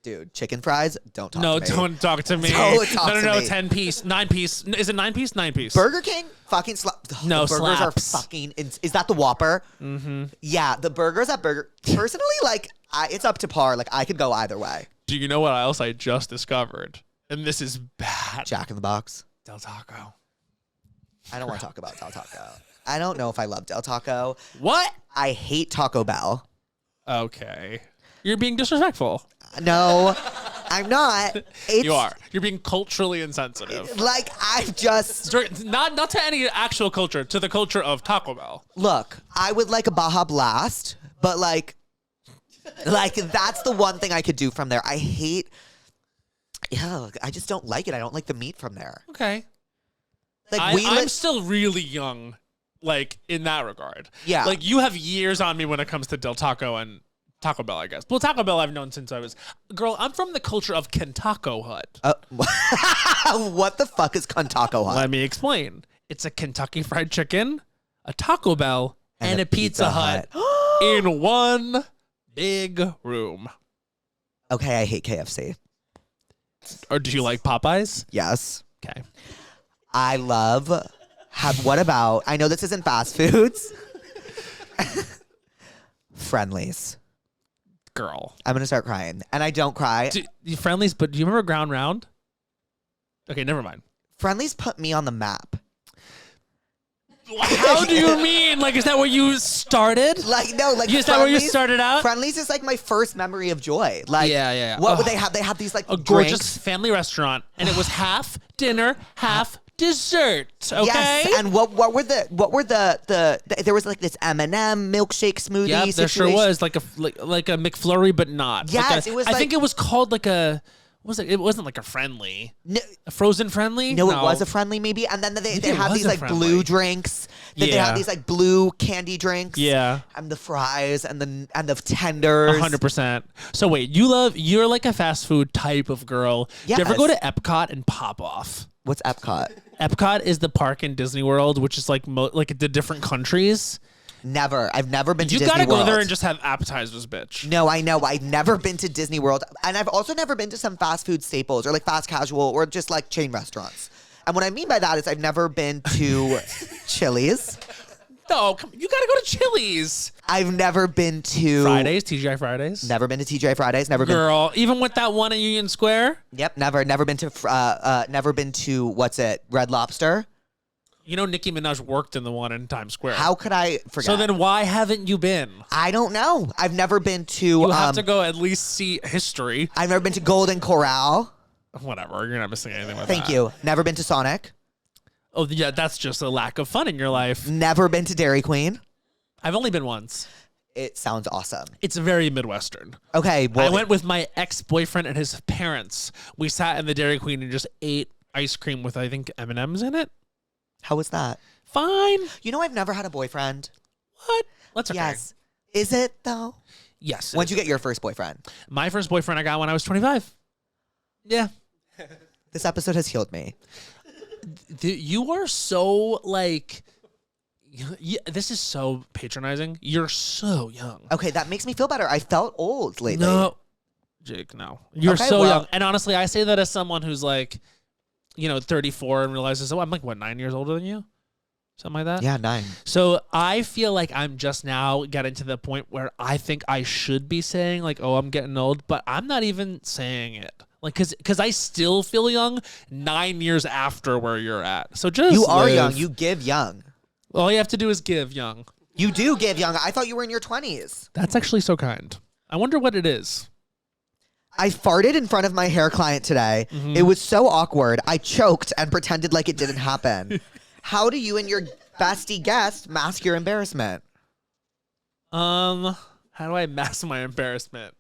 S2: Dude, chicken fries, don't talk
S3: No,
S2: to me.
S3: don't talk to me.
S2: Don't talk to
S3: no,
S2: me.
S3: 10 piece, 9 piece. Is it 9 piece? 9 piece.
S2: Burger King fucking
S3: No,
S2: the burgers
S3: slaps.
S2: are fucking is that the Whopper? Mm-hmm. Yeah, the burgers at Burger personally, like it's up to par. Like I could go either way.
S3: Do you know what else I just discovered? And this is bad.
S2: Jack in the Box.
S3: Del Taco.
S2: I don't want to talk about Del Taco. I don't know if I love Del Taco.
S3: What?
S2: I hate Taco Bell.
S3: Okay. You're being disrespectful.
S2: No, I'm not. It's,
S3: You are. You're being culturally insensitive.
S2: Like I just
S3: Not to any actual culture, to the culture of Taco Bell.
S2: look. I would like a Baja Blast, but like that's the one thing I could do from there. I hate. Yeah, I just don't like it. I don't like the meat from there.
S3: Okay.
S2: Like
S3: I'm still really young, like in that regard.
S2: Yeah.
S3: Like you have years on me when it comes to Del Taco and Taco Bell, I guess. Well, Taco Bell I've known since I was girl. I'm from the culture of Kentucky Hut.
S2: What the fuck is Taco Hut?
S3: Let me explain. It's a Kentucky Fried Chicken, a Taco Bell, and a Pizza Hut in one big room.
S2: Okay, I hate KFC.
S3: Or do you like Popeyes?
S2: Yes.
S3: Okay.
S2: I love what about I know this isn't fast foods. Friendlies.
S3: Girl.
S2: I'm gonna start crying. And I don't cry.
S3: You Friendlies, but do you remember Ground Round? Okay, never mind.
S2: Friendlies put me on the map.
S3: How do you mean? Like, is that where you started?
S2: Like no, like
S3: Is that where you started out?
S2: Friendlies is like my first memory of joy. Like
S3: Yeah.
S2: What would
S3: Ugh.
S2: they have? They have these like
S3: A gorgeous
S2: drinks.
S3: family restaurant, and it was half dinner, half dessert. Okay.
S2: Yes, and what were the there was like this M&M milkshake smoothie
S3: Yep, there sure
S2: situation.
S3: was like a McFlurry, but not.
S2: Yes, it was
S3: I
S2: like-
S3: think it was called like a. Was it? It wasn't like a friendly.
S2: No,
S3: A frozen friendly?
S2: no, it was a friendly maybe, and then they
S3: it
S2: had
S3: was
S2: these
S3: a
S2: like
S3: friendly.
S2: blue drinks. Then they
S3: Yeah.
S2: had these like blue candy drinks.
S3: Yeah.
S2: and the fries and the tenders.
S3: 100%. So wait, you're like a fast food type of girl. Do you ever go to
S2: Yes.
S3: Epcot and pop off?
S2: What's Epcot?
S3: Epcot is the park in Disney World, which is like like the different countries.
S2: Never. I've never been to
S3: You
S2: Disney
S3: gotta go
S2: World.
S3: there and just have appetizers, bitch.
S2: No, I know. I've never been to Disney World. And I've also never been to some fast food staples or like fast casual or just like chain restaurants. And what I mean by that is I've never been to Chili's.
S3: No, you gotta go to Chili's.
S2: I've never been to
S3: Fridays, TGI Fridays.
S2: Never been to TGI Fridays. Never been.
S3: Girl, even with that one in Union Square.
S2: Yep. Never been to. Never been to what's it? Red Lobster.
S3: You know Nicki Minaj worked in the one in Times Square.
S2: How could I forget?
S3: So then why haven't you been?
S2: I don't know. I've never been to.
S3: You have to go at least see history.
S2: I've never been to Golden Corral.
S3: Whatever, you're not missing anything with
S2: Thank
S3: that.
S2: you. Never been to Sonic.
S3: Oh yeah, that's just a lack of fun in your life.
S2: Never been to Dairy Queen.
S3: I've only been once.
S2: It sounds awesome.
S3: It's very Midwestern.
S2: Okay, well,
S3: I went with my ex-boyfriend and his parents. We sat in the Dairy Queen and just ate ice cream with I think M&Ms in it.
S2: How was that?
S3: Fine.
S2: You know, I've never had a boyfriend.
S3: What? That's okay.
S2: Yes. Is it though?
S3: Yes.
S2: When'd you get your first boyfriend?
S3: My first boyfriend I got when I was 25. Yeah.
S2: This episode has healed me.
S3: You are so like. This is so patronizing. You're so young.
S2: Okay, that makes me feel better. I felt old lately.
S3: No. Jake, no. You're
S2: Okay,
S3: so
S2: well-
S3: young. And honestly, I say that as someone who's like, 34 and realizes, I'm like, what, 9 years older than you? Something like that?
S2: Yeah, 9.
S3: So I feel like I'm just now getting to the point where I think I should be saying like, oh, I'm getting old, but I'm not even saying it. Like, cause I still feel young 9 years after where you're at. So just
S2: You are
S3: live.
S2: young. You give young.
S3: All you have to do is give young.
S2: You do give young. I thought you were in your 20s.
S3: That's actually so kind. I wonder what it is.
S2: I farted in front of my hair client today.
S3: Mm-hmm.
S2: It was so awkward. I choked and pretended like it didn't happen. How do you and your bestie guest mask your embarrassment?
S3: How do I mask my embarrassment?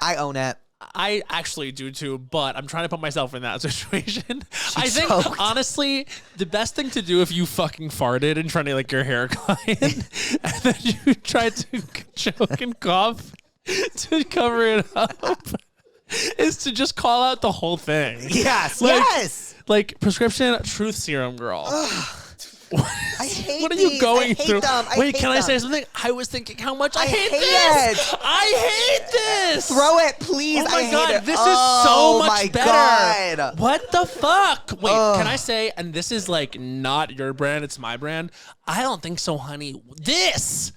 S2: I own it.
S3: I actually do too, but I'm trying to put myself in that situation. I think
S2: choked.
S3: honestly, the best thing to do if you fucking farted in front of like your hair client and then you try to choke and cough to cover it up is to just call out the whole thing.
S2: Yes,
S3: Like-
S2: yes.
S3: Like prescription truth serum girl.
S2: I hate
S3: What are you
S2: these.
S3: going
S2: I hate
S3: through?
S2: Them.
S3: Wait,
S2: hate
S3: can I say
S2: them.
S3: something? I was thinking how much I
S2: I
S3: hate
S2: hate
S3: this.
S2: it.
S3: I hate this.
S2: Throw it, please.
S3: Oh my
S2: I hate
S3: god,
S2: it.
S3: this
S2: Oh
S3: is so
S2: my
S3: much better.
S2: God.
S3: What the fuck? Wait, can I say, and this is like not your brand, it's my brand. I don't think so, honey. This,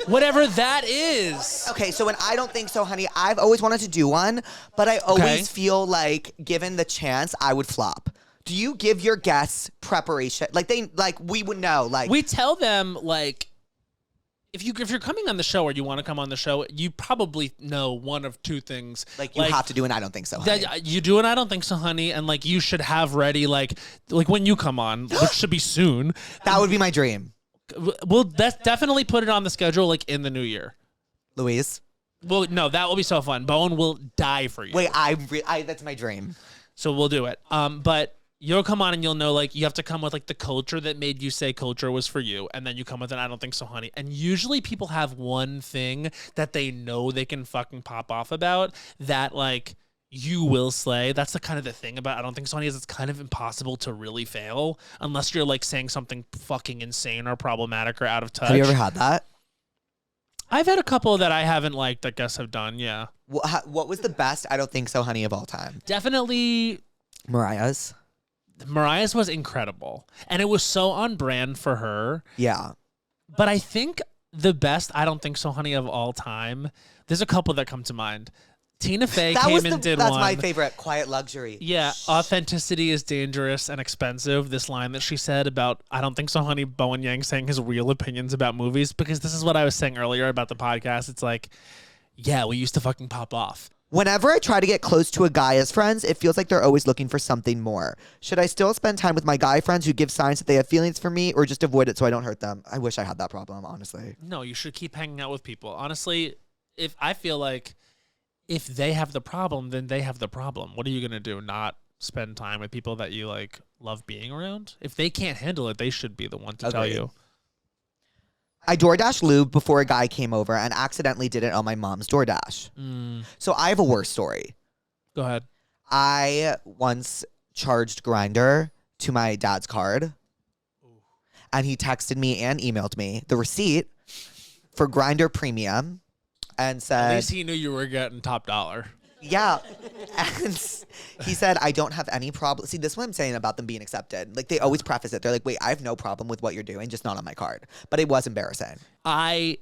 S3: whatever that is.
S2: Okay, so when I don't think so, honey, I've always wanted to do one, but I always
S3: Okay.
S2: feel like given the chance, I would flop. Do you give your guests preparation? Like we would know. Like
S3: We tell them like, if you're coming on the show or you want to come on the show, you probably know one of two things.
S2: like you have to do an I don't think so, honey.
S3: That you do, and I don't think so, honey. And like you should have ready, like when you come on, which should be soon.
S2: That would be my dream.
S3: We'll definitely put it on the schedule, like in the new year.
S2: Louise.
S3: Well, no, that will be so fun. Bowen will die for you.
S2: Wait, that's my dream.
S3: So we'll do it. But you'll come on and you'll know, like, you have to come with like the culture that made you say culture was for you, and then you come with an I don't think so, honey. And usually people have one thing that they know they can fucking pop off about that like you will slay. That's the kind of the thing about I don't think so, honey, is it's kind of impossible to really fail unless you're like saying something fucking insane or problematic or out of touch.
S2: Have you ever had that?
S3: I've had a couple that I haven't liked that guests have done. Yeah,
S2: What was the best I don't think so, honey, of all time?
S3: definitely.
S2: Mariah's.
S3: Mariah's was incredible, and it was so on brand for her.
S2: Yeah.
S3: But I think the best I don't think so, honey, of all time. There's a couple that come to mind. Tina Fey came and did
S2: that's
S3: one.
S2: my favorite. Quiet luxury.
S3: Yeah, authenticity is dangerous and expensive. This line that she said about I don't think so, honey, Bowen Yang saying his real opinions about movies, because this is what I was saying earlier about the podcast. It's like, yeah, we used to fucking pop off.
S2: Whenever I try to get close to a guy as friends, it feels like they're always looking for something more. Should I still spend time with my guy friends who give signs that they have feelings for me, or just avoid it so I don't hurt them? I wish I had that problem, honestly.
S3: No, you should keep hanging out with people. Honestly, if I feel like if they have the problem, then they have the problem. What are you gonna do? Not spend time with people that you like love being around? If they can't handle it, they should be the one to tell
S2: Agreed.
S3: you.
S2: I DoorDash lube before a guy came over and accidentally did it on my mom's DoorDash. So I have a worse story.
S3: Go ahead.
S2: I once charged Grindr to my dad's card, and he texted me and emailed me the receipt for Grindr Premium and
S3: At
S2: said,
S3: least he knew you were getting top dollar.
S2: yeah. And he said, I don't have any problem. See, this is what I'm saying about them being accepted. Like, they always preface it. They're like, wait, I have no problem with what you're doing, just not on my card. But it was embarrassing.
S3: I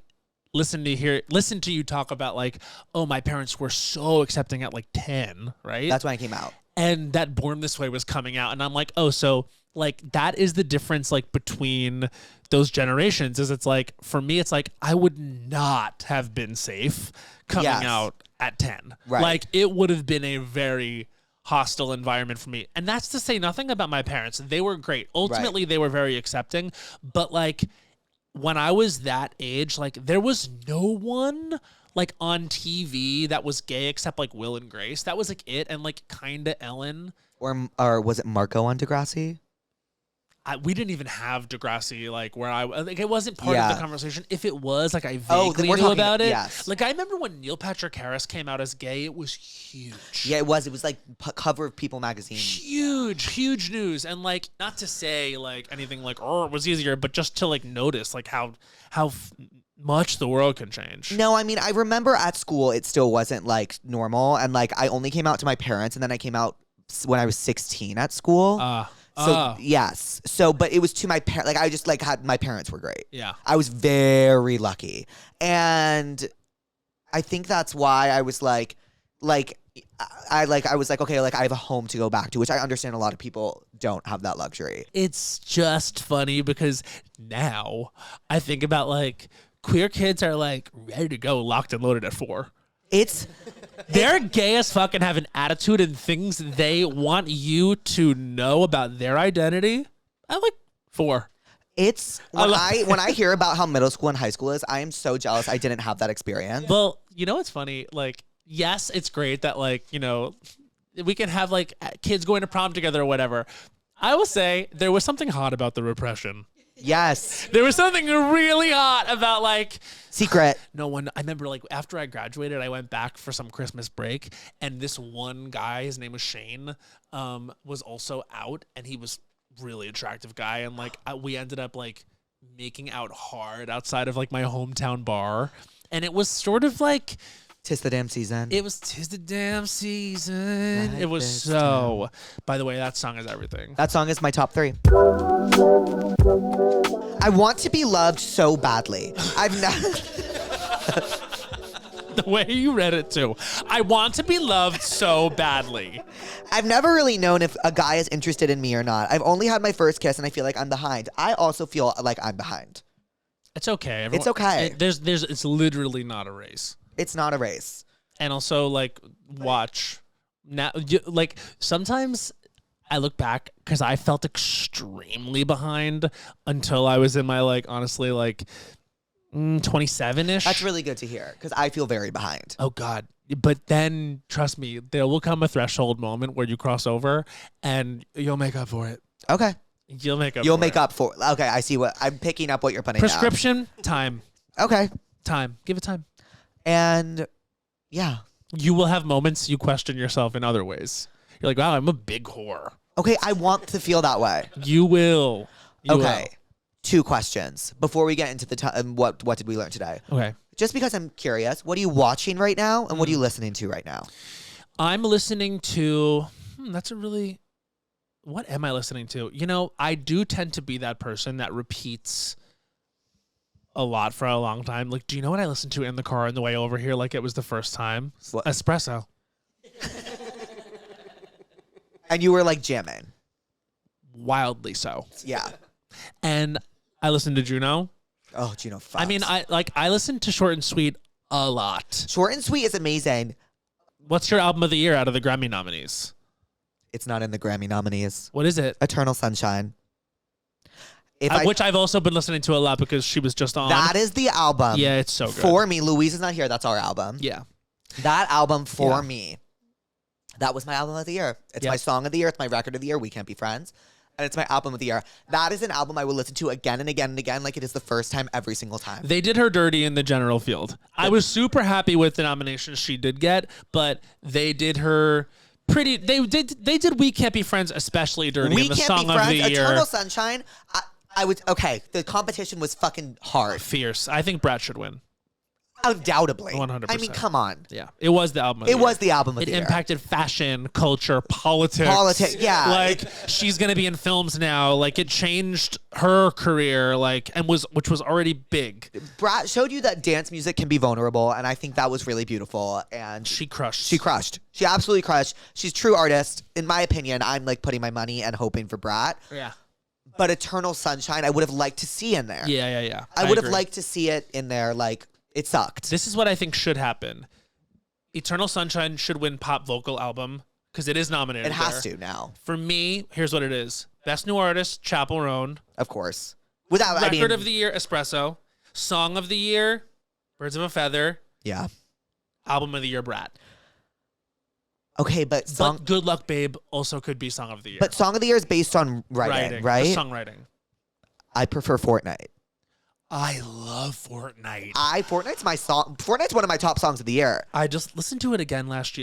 S3: listen to you talk about like, oh, my parents were so accepting at like 10, right?
S2: That's when I came out.
S3: And that Born This Way was coming out, and I'm like, oh, so like that is the difference like between those generations. Is it's like for me, it's like I would not have been safe coming
S2: Yes.
S3: out at 10.
S2: Right.
S3: Like it would have been a very hostile environment for me. And that's to say nothing about my parents. They were great. Ultimately, they were very accepting, but like when I was that age, like there was no one like on TV that was gay except like Will and Grace. That was like it, and like kinda Ellen.
S2: Or was it Marco on Degrassi?
S3: We didn't even have Degrassi like where I like it wasn't part of
S2: Yeah.
S3: the conversation. If it was, like I
S2: Oh, then
S3: vaguely
S2: we're
S3: knew
S2: talking-
S3: about it.
S2: yes.
S3: Like I remember when Neil Patrick Harris came out as gay, it was huge.
S2: Yeah, it was. It was like cover of People magazine.
S3: Huge news. And like not to say like anything like oh it was easier, but just to like notice like how much the world can change.
S2: No, I mean, I remember at school it still wasn't like normal, and like I only came out to my parents, and then I came out when I was 16 at school. Yes. So, but it was to my parents. Like I just like had my parents were great.
S3: Yeah.
S2: I was very lucky, and I think that's why I was like I was like, okay, like I have a home to go back to, which I understand a lot of people don't have that luxury.
S3: It's just funny because now I think about like queer kids are like ready to go locked and loaded at 4. They're gay as fuck and have an attitude and things they want you to know about their identity at like 4.
S2: It's when I hear about how middle school and high school is, I am so jealous I didn't have that experience.
S3: Well, you know what's funny? Like, yes, it's great that like, you know, we can have like kids going to prom together or whatever. I will say there was something hot about the repression.
S2: Yes.
S3: There was something really hot about like
S2: secret.
S3: No one. I remember like after I graduated, I went back for some Christmas break, and this one guy, his name was Shane, was also out, and he was really attractive guy, and like we ended up like making out hard outside of like my hometown bar, and it was sort of like.
S2: 'Tis the damn season.
S3: It was 'tis the damn season.
S2: Like
S3: it was
S2: this
S3: so. By the way, that song is everything.
S2: That song is my top 3. I want to be loved so badly. I've not.
S3: The way you read it too. I want to be loved so badly.
S2: I've never really known if a guy is interested in me or not. I've only had my first kiss, and I feel like I'm behind. I also feel like I'm behind.
S3: It's okay.
S2: It's okay.
S3: It's literally not a race.
S2: It's not a race.
S3: And also, like, watch now. Like sometimes I look back because I felt extremely behind until I was in my like honestly like 27-ish.
S2: That's really good to hear because I feel very behind.
S3: Oh God. But then trust me, there will come a threshold moment where you cross over and you'll make up for it.
S2: Okay.
S3: You'll make up.
S2: You'll
S3: for
S2: make
S3: it.
S2: up for. Okay, I see what I'm picking up. What you're putting
S3: Prescription time.
S2: down. Okay.
S3: Time. Give it time.
S2: And yeah.
S3: You will have moments you question yourself in other ways. You're like, wow, I'm a big whore.
S2: Okay, I want to feel that way.
S3: You will. You
S2: okay. 2 questions before we get into the what did we learn today?
S3: Okay.
S2: Just because I'm curious, what are you watching right now, and what are you listening to right now?
S3: I'm listening to. That's a really. What am I listening to? You know, I do tend to be that person that repeats a lot for a long time. Like, do you know what I listened to in the car on the way over here? Like it was the first time.
S2: What?
S3: Espresso.
S2: And you were like jamming.
S3: Wildly so.
S2: Yeah.
S3: And I listened to Juno.
S2: Oh, Juno. Fucks.
S3: I mean, I listened to Short and Sweet a lot.
S2: Short and Sweet is amazing.
S3: What's your album of the year out of the Grammy nominees?
S2: It's not in the Grammy nominees.
S3: What is it?
S2: Eternal Sunshine.
S3: Which I've also been listening to a lot because she was just on.
S2: That is the album.
S3: Yeah, it's so good.
S2: For me, Louise is not here. That's our album.
S3: Yeah.
S2: That album for me. That was my album of the year. It's
S3: Yeah.
S2: my song of the year. It's my record of the year. We Can't Be Friends. And it's my album of the year. That is an album I will listen to again and again and again like it is the first time every single time.
S3: They did her dirty in the general field. I was super happy with the nominations she did get, but they did her pretty. They did We Can't Be Friends especially dirty
S2: We
S3: in the
S2: Can't
S3: song
S2: Be
S3: of
S2: Friends.
S3: the year.
S2: Eternal Sunshine. I would. Okay, the competition was fucking hard.
S3: Fierce. I think Brett should win.
S2: Undoubtedly.
S3: 100%.
S2: I mean, come on.
S3: Yeah, it was the album. Of
S2: It
S3: the
S2: was
S3: year.
S2: the album of
S3: It
S2: the year.
S3: impacted fashion, culture, politics.
S2: Yeah.
S3: Like she's gonna be in films now. Like it changed her career. Like which was already big.
S2: Brat showed you that dance music can be vulnerable, and I think that was really beautiful. And
S3: She crushed.
S2: She crushed. She absolutely crushed. She's a true artist. In my opinion, I'm like putting my money and hoping for Brat.
S3: Yeah.
S2: But Eternal Sunshine, I would have liked to see in there.
S3: Yeah.
S2: I would have
S3: agree.
S2: liked to see it in there. Like, it sucked.
S3: This is what I think should happen. Eternal Sunshine should win pop vocal album because it is nominated.
S2: It has
S3: there.
S2: to now,
S3: For me, here's what it is. Best New Artist, Chappell Roan.
S2: of course. Without,
S3: Record of the Year, Espresso. Song of the Year, Birds of a Feather.
S2: yeah.
S3: Album of the Year, Brat.
S2: Okay, but
S3: But Good Luck Babe also could be Song of the Year.
S2: but Song of the Year is based on writing, right?
S3: The songwriting.
S2: I prefer Fortnite.
S3: I love Fortnite.
S2: Fortnite's my song. Fortnite's one of my top songs of the year.
S3: I just listened to it again last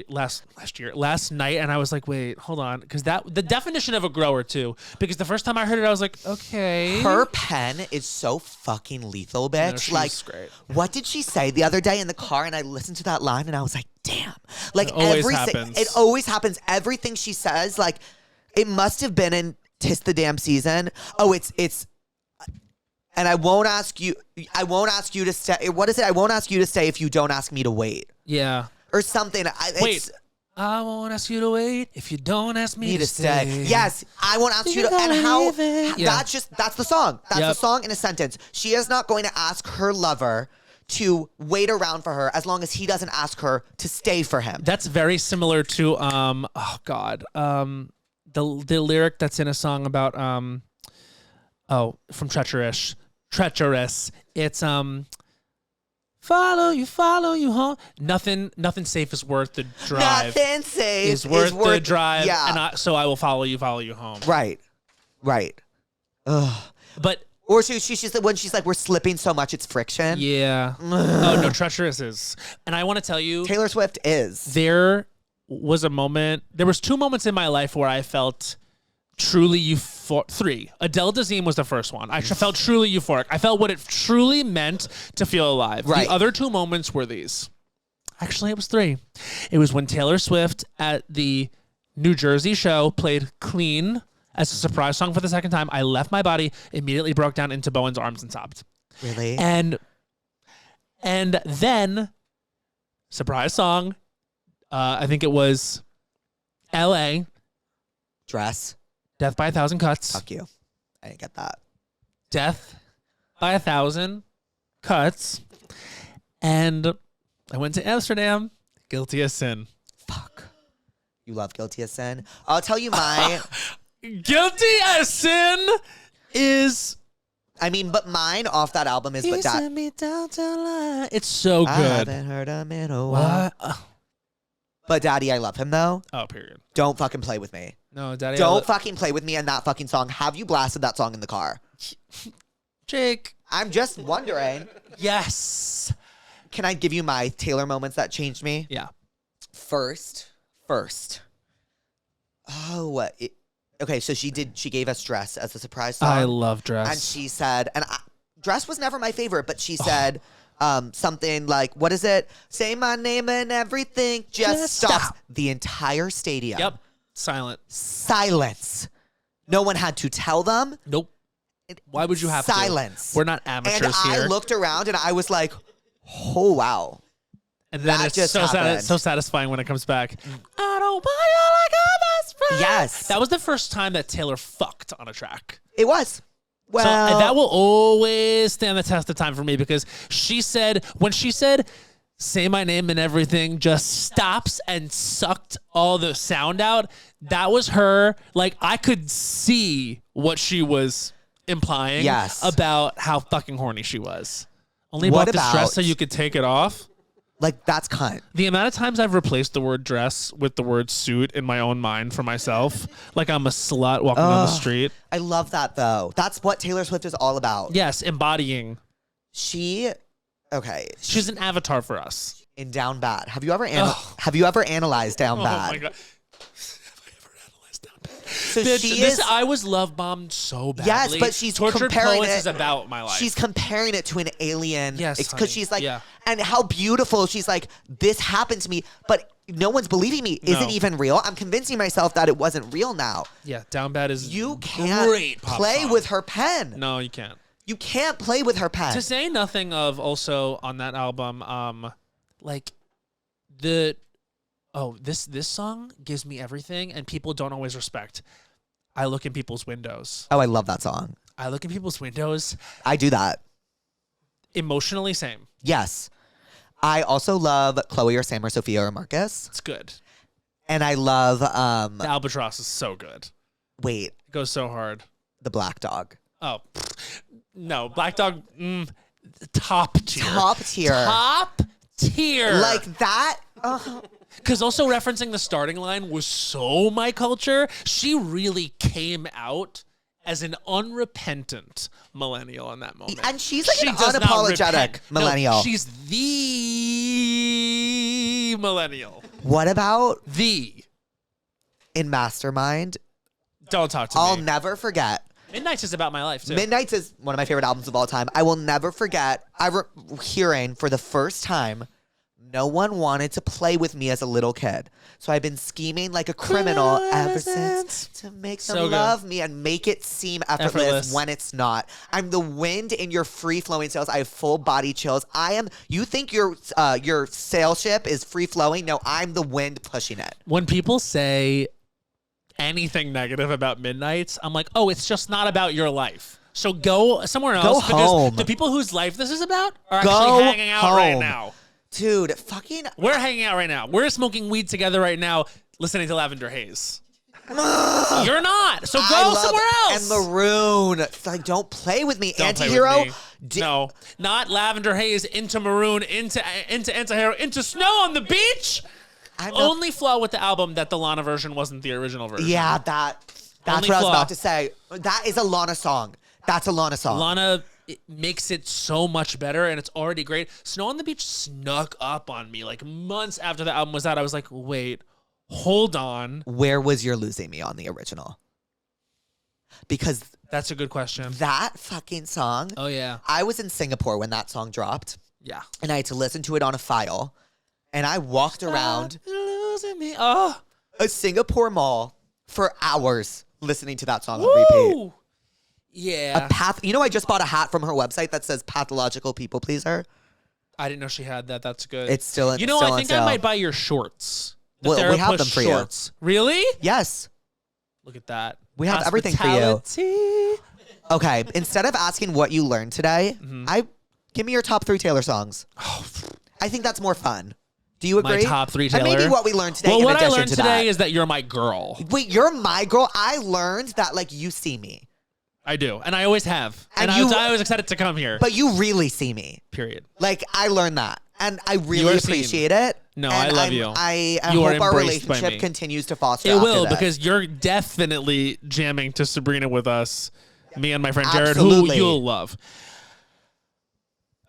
S3: night, and I was like, wait, hold on, because the definition of a grower too. Because the first time I heard it, I was like, okay.
S2: Her pen is so fucking lethal, bitch.
S3: No, she's
S2: like,
S3: great.
S2: What did she say the other day in the car? And I listened to that line, and I was like, damn. Like
S3: It always happens.
S2: It always happens. Everything she says, like, it must have been in "Tis the Damn Season." Oh, it's. And I won't ask you to stay. What is it? I won't ask you to stay if you don't ask me to wait.
S3: Yeah.
S2: Or something.
S3: Wait. I won't ask you to wait if you don't ask me to stay.
S2: Yes, I won't ask you to. And how? That's the song. That's the song in a sentence. She is not going to ask her lover to wait around for her as long as he doesn't ask her to stay for him.
S3: That's very similar to the lyric that's in a song about from Treacherous. It's follow you home. Nothing safe is worth the drive.
S2: Nothing safe
S3: is worth the drive.
S2: Yeah.
S3: So I will follow you home.
S2: Right. Ugh.
S3: But
S2: or she's when she's like, we're slipping so much it's friction.
S3: yeah. Oh no, Treacherous is. And I want to tell you,
S2: Taylor Swift is.
S3: there was two moments in my life where I felt truly euphoric. 3. Adele Dazeem was the first one. I felt truly euphoric. I felt what it truly meant to feel alive.
S2: Right.
S3: The other 2 moments were these. Actually, it was 3. It was when Taylor Swift at the New Jersey show played Clean as a surprise song for the second time. I left my body, immediately broke down into Bowen's arms and sobbed.
S2: Really?
S3: And then, surprise song, I think it was L.A.,
S2: Dress.
S3: Death by a Thousand Cuts.
S2: Fuck you. I didn't get that.
S3: Death by a Thousand Cuts. And I went to Amsterdam, Guilty as Sin.
S2: Fuck. You love Guilty as Sin? I'll tell you my...
S3: Guilty as Sin is...
S2: I mean, but mine off that album is... But that,
S3: me down to lie. It's so good.
S2: I haven't heard him in a while.
S3: What?
S2: But Daddy, I love him, though.
S3: Oh, period.
S2: Don't fucking play with me.
S3: No, Daddy.
S2: Don't fucking play with me and that fucking song. Have you blasted that song in the car?
S3: Jake.
S2: I'm just wondering.
S3: Yes.
S2: Can I give you my Taylor moments that changed me?
S3: Yeah.
S2: First. Oh, okay, so she gave us Dress as a surprise song.
S3: I love Dress.
S2: And she said, Dress was never my favorite, but she said something like, what is it? Say my name and everything just stops. The entire stadium.
S3: Yep. Silent.
S2: Silence. No one had to tell them.
S3: Nope. Why would you have
S2: Silence.
S3: to? We're not amateurs
S2: and
S3: here.
S2: I looked around and I was like, oh, wow.
S3: And then
S2: That
S3: it's
S2: just
S3: so
S2: happened.
S3: so satisfying when it comes back. I don't want you like a best friend.
S2: Yes.
S3: That was the first time that Taylor fucked on a track.
S2: It was. Well,
S3: So and that will always stand the test of time for me because when she said, say my name and everything just stops and sucked all the sound out, that was her. Like, I could see what she was implying about how fucking horny she was. Only
S2: What
S3: bought this
S2: about-
S3: dress so you could take it off.
S2: like, that's cunt.
S3: The amount of times I've replaced the word dress with the word suit in my own mind for myself, like I'm a slut walking down the street.
S2: I love that, though. That's what Taylor Swift is all about.
S3: Yes, embodying.
S2: She's
S3: She's an avatar for us.
S2: in Down Bad. Have you ever analyzed Down Bad?
S3: Oh my god. Have I ever analyzed Down Bad?
S2: So
S3: Bitch,
S2: she
S3: this
S2: is.
S3: I was love bombed so badly.
S2: Yes, but she's
S3: Tortured
S2: comparing
S3: Poets
S2: it.
S3: is about my life.
S2: She's comparing it to an alien.
S3: Yes, honey.
S2: because she's like,
S3: Yeah.
S2: and how beautiful. She's like, this happened to me, but no one's believing me. Is it
S3: No.
S2: even real? I'm convincing myself that it wasn't real now.
S3: Yeah, Down Bad is
S2: You can't
S3: great pop
S2: play
S3: song.
S2: with her pen.
S3: No, you can't.
S2: You can't play with her pen.
S3: To say nothing of also on that album, like this song gives me everything, and people don't always respect. I look in people's windows.
S2: Oh, I love that song.
S3: I look in people's windows.
S2: I do that.
S3: Emotionally, same.
S2: Yes. I also love Chloe or Sam or Sophia or Marcus.
S3: It's good.
S2: And I love,
S3: The Albatross is so good.
S2: wait,
S3: It goes so hard.
S2: The Black Dog.
S3: Oh, no. Black Dog, top tier.
S2: Top tier.
S3: Top tier.
S2: Like that.
S3: Because also referencing the starting line was so my culture. She really came out as an unrepentant millennial in that moment.
S2: And she's like
S3: She
S2: an
S3: does not
S2: unapologetic
S3: repent.
S2: millennial.
S3: No, she's the millennial.
S2: What about
S3: The.
S2: in Mastermind?
S3: Don't talk to
S2: I'll
S3: me.
S2: never forget.
S3: Midnight's is about my life, too.
S2: Midnight's is one of my favorite albums of all time. I will never forget hearing for the first time, no one wanted to play with me as a little kid. So I've been scheming like a criminal ever since to make them
S3: So good.
S2: love me and make it seem effortless when it's not. I'm the wind in your free-flowing sails. I have full body chills. You think your sail ship is free-flowing? No, I'm the wind pushing it.
S3: When people say anything negative about Midnight's, I'm like, oh, it's just not about your life. So go somewhere else.
S2: Go
S3: because
S2: home.
S3: the people whose life this is about are
S2: Go
S3: actually hanging out right
S2: home.
S3: now.
S2: Dude, fucking...
S3: We're hanging out right now. We're smoking weed together right now, listening to Lavender Haze. You're not. So
S2: I
S3: go
S2: love
S3: somewhere else.
S2: And Maroon. It's like, don't play with me.
S3: Don't play with
S2: Antihero.
S3: me. No, not Lavender Haze into Maroon into Antihero into Snow on the Beach.
S2: I'm
S3: Only flaw with the album that the Lana version wasn't the original version.
S2: Yeah, that's
S3: Only
S2: what I was
S3: flaw.
S2: about to say. That is a Lana song. That's a Lana song.
S3: Lana makes it so much better, and it's already great. Snow on the Beach snuck up on me like months after the album was out. I was like, wait, hold on.
S2: Where was your Losing Me on the original? Because
S3: That's a good question.
S2: that fucking song,
S3: Oh, yeah.
S2: I was in Singapore when that song dropped,
S3: Yeah.
S2: and I had to listen to it on a file, and I walked around
S3: Losing me. Oh.
S2: a Singapore mall for hours listening to that song on repeat.
S3: Woo. Yeah.
S2: You know, I just bought a hat from her website that says "Pathological People Pleaser."
S3: I didn't know she had that. That's good.
S2: It's still in.
S3: You know,
S2: still
S3: I
S2: on
S3: think I
S2: sale.
S3: might buy your shorts. The
S2: Well, we have
S3: Therapuss
S2: them for you.
S3: shorts. Really?
S2: Yes,
S3: Look at that.
S2: we have everything for you.
S3: Hospitality.
S2: Okay, instead of asking what you learned today, give me your top 3 Taylor songs. I think that's more fun. Do you
S3: My
S2: agree?
S3: top 3
S2: And
S3: Taylor.
S2: maybe what we learned today.
S3: Well,
S2: in
S3: what I
S2: addition
S3: learned
S2: to
S3: today
S2: that.
S3: is that you're my girl.
S2: Wait, you're my girl. I learned that like you see me,
S3: I do, and I always have.
S2: And
S3: And
S2: you-
S3: I was excited to come here.
S2: but you really see me.
S3: Period.
S2: Like I learned that, and I
S3: You
S2: really
S3: are seen.
S2: appreciate it.
S3: No,
S2: And
S3: I love you.
S2: I
S3: You are
S2: hope our
S3: embraced by
S2: relationship
S3: me.
S2: continues to foster.
S3: It
S2: after
S3: will
S2: this.
S3: because you're definitely jamming to Sabrina with us, me and my friend Jared,
S2: Absolutely.
S3: who you'll love.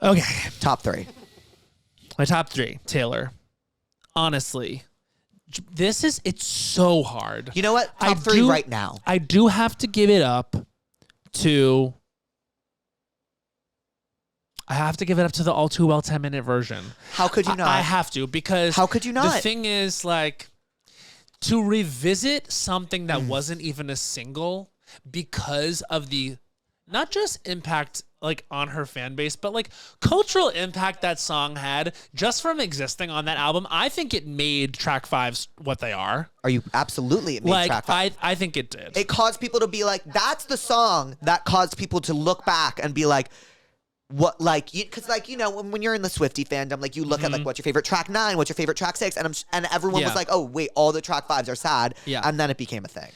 S3: Okay,
S2: top 3.
S3: my top 3, Taylor. Honestly, it's so hard.
S2: You know what?
S3: I
S2: Top 3
S3: do-
S2: right now.
S3: I do have to give it up to. I have to give it up to the All Too Well 10-minute version.
S2: How could you not?
S3: I have to because
S2: How could you
S3: the
S2: not?
S3: thing is like to revisit something that wasn't even a single because of the not just impact like on her fan base, but like cultural impact that song had just from existing on that album. I think it made track 5s what they are.
S2: Are you absolutely? It made
S3: Like
S2: track 5.
S3: I think it did.
S2: It caused people to be like, that's the song that caused people to look back and be like, what, like, because, like, you know, when you're in the Swiftie fandom, like, you look at, like, what's your favorite track 9, what's your favorite track 6, and everyone was
S3: Yeah.
S2: like, oh, wait, all the track 5s are sad.
S3: Yeah.
S2: And then it became a thing.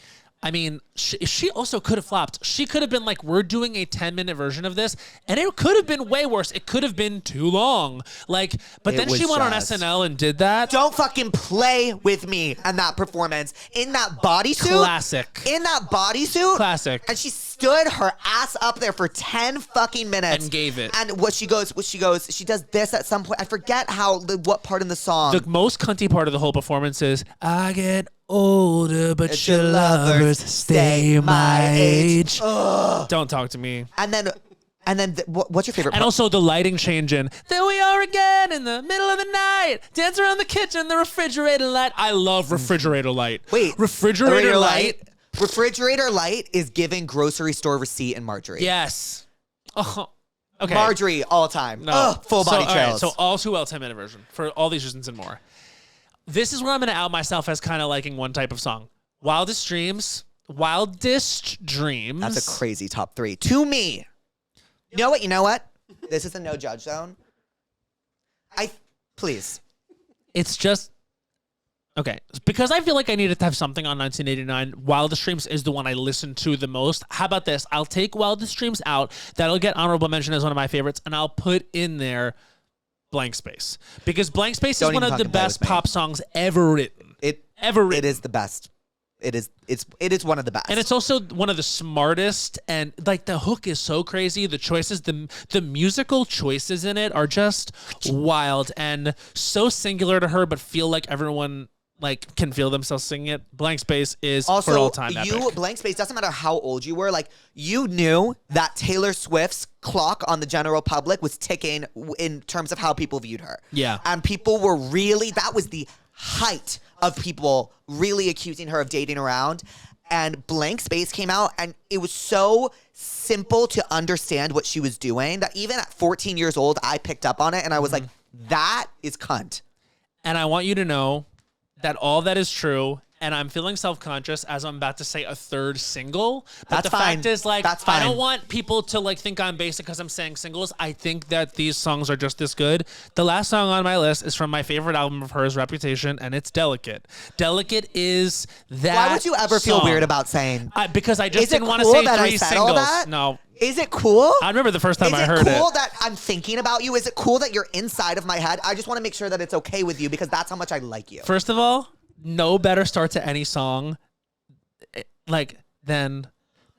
S3: I mean, she also could have flopped. She could have been like, we're doing a 10-minute version of this, and it could have been way worse. It could have been too long. Like, but
S2: It
S3: then
S2: was
S3: she went on
S2: just-
S3: SNL and did that.
S2: Don't fucking play with me and that performance. In that bodysuit.
S3: Classic.
S2: In that bodysuit.
S3: Classic.
S2: And she stood her ass up there for 10 fucking minutes.
S3: And gave it.
S2: And she does this at some point. I forget what part in the song.
S3: The most cunty part of the whole performance is, I get older, but
S2: It's
S3: your
S2: your
S3: lovers
S2: lovers
S3: stay my age.
S2: Ugh.
S3: Don't talk to me.
S2: And then what's your favorite
S3: And
S2: part?
S3: also the lighting change in, there we are again in the middle of the night, dance around the kitchen, the refrigerator light. I love refrigerator light.
S2: Wait.
S3: Refrigerator light.
S2: Refrigerator light is giving grocery store receipt and Marjorie.
S3: Yes. Oh, okay.
S2: Marjorie all time.
S3: No.
S2: Ugh, full body
S3: all right,
S2: chills.
S3: so all too well 10-minute version for all these reasons and more. This is where I'm going to out myself as kind of liking one type of song. Wildest Dreams. Wildest Dreams.
S2: That's a crazy top 3. To me. You know what? This is a no judge zone. Please.
S3: It's just okay because I feel like I needed to have something on 1989. Wildest Dreams is the one I listen to the most. How about this? I'll take Wildest Dreams out. That'll get honorable mention as one of my favorites, and I'll put in there Blank Space because Blank Space
S2: Don't
S3: is one
S2: even
S3: of the
S2: fucking play
S3: best
S2: with me.
S3: pop songs ever written.
S2: It
S3: Ever written.
S2: is the best. it is one of the best.
S3: And it's also one of the smartest, and like the hook is so crazy. The choices, the musical choices in it are just wild and so singular to her, but feel like everyone like can feel themselves singing it. Blank Space is
S2: also,
S3: for all time epic.
S2: Blank Space, doesn't matter how old you were, like you knew that Taylor Swift's clock on the general public was ticking in terms of how people viewed her.
S3: Yeah.
S2: And people were really, that was the height of people really accusing her of dating around. And Blank Space came out, and it was so simple to understand what she was doing that even at 14 years old, I picked up on it, and I was like, that is cunt.
S3: And I want you to know that all that is true, and I'm feeling self-conscious as I'm about to say a third single. But
S2: That's
S3: the
S2: fine.
S3: fact is, like,
S2: That's
S3: I
S2: fine.
S3: don't want people to like think I'm basic because I'm saying singles. I think that these songs are just as good. The last song on my list is from my favorite album of hers, Reputation, and it's Delicate. Delicate is that.
S2: Why would you ever feel
S3: song.
S2: weird about saying?
S3: Because I just
S2: Is it
S3: didn't want to
S2: cool
S3: say
S2: that I
S3: three
S2: said all
S3: singles.
S2: that?
S3: No.
S2: Is it cool?
S3: I remember the first time I heard
S2: Is it cool
S3: it.
S2: that I'm thinking about you? Is it cool that you're inside of my head? I just want to make sure that it's okay with you because that's how much I like you.
S3: First of all, no better start to any song like than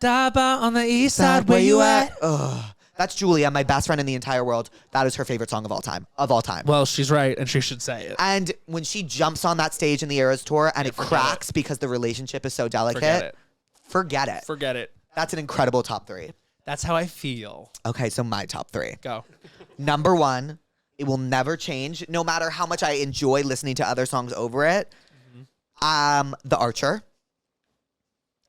S3: Daba on the east side, where you at?
S2: Ugh. That's Julia, my best friend in the entire world. That is her favorite song of all time. Of all time.
S3: Well, she's right, and she should say it.
S2: And when she jumps on that stage in the Eras tour and it
S3: forget
S2: cracks because the relationship is so delicate,
S3: Forget it.
S2: forget it.
S3: Forget it.
S2: That's an incredible top 3.
S3: That's how I feel.
S2: Okay, so my top 3.
S3: Go.
S2: Number 1, it will never change, no matter how much I enjoy listening to other songs over it. The Archer.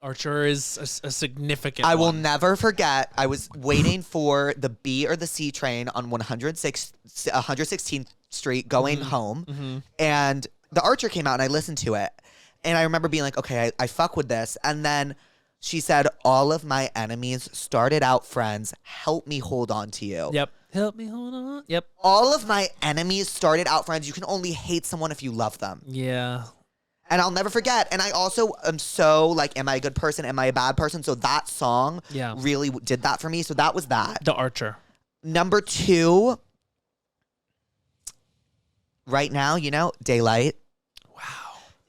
S3: Archer is a significant
S2: I will
S3: one.
S2: never forget. I was waiting for the B or the C train on 116th Street going home, and The Archer came out, and I listened to it, and I remember being like, okay, I fuck with this, and then she said, all of my enemies started out friends. Help me hold on to you.
S3: Yep. Help me hold on. Yep.
S2: All of my enemies started out friends. You can only hate someone if you love them.
S3: Yeah.
S2: And I'll never forget. And I also am so like, am I a good person? Am I a bad person? So that song really did that for me. So that was that.
S3: The Archer.
S2: Number 2, right now, Daylight.
S3: Wow.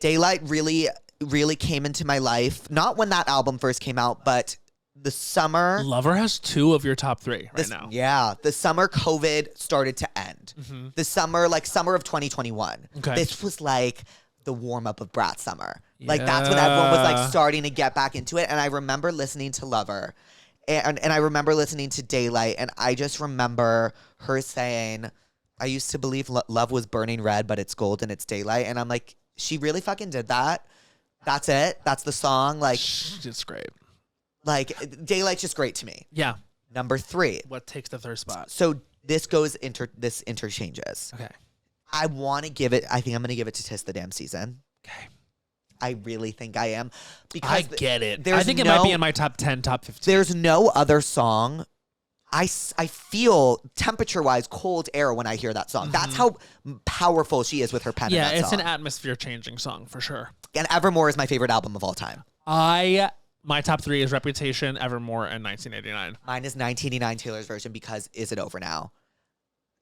S2: Daylight really, really came into my life. Not when that album first came out, but the summer.
S3: Lover has 2 of your top 3 right now.
S2: Yeah. The summer COVID started to end. The summer of 2021.
S3: Okay.
S2: This was like the warm up of Brat Summer. Like that's when everyone was like starting to get back into it. And I remember listening to Lover and I remember listening to Daylight. And I just remember her saying, I used to believe love was burning red, but it's gold and it's daylight. And I'm like, she really fucking did that. That's it. That's the song. Like,
S3: it's great.
S2: Like Daylight's just great to me.
S3: Yeah.
S2: Number 3.
S3: What takes the third spot?
S2: So this interchanges.
S3: Okay.
S2: I think I'm going to give it to Tis the Damn Season.
S3: Okay.
S2: I really think I am. Because
S3: I get it.
S2: I
S3: I think it might be in my top 10, top 15.
S2: There's no other song. I feel temperature-wise cold air when I hear that song. That's how powerful she is with her pen in that
S3: it's
S2: song.
S3: an atmosphere-changing song for sure.
S2: And Evermore is my favorite album of all time.
S3: My top 3 is Reputation, Evermore, and 1989.
S2: Mine is 1989 Taylor's version because Is It Over Now,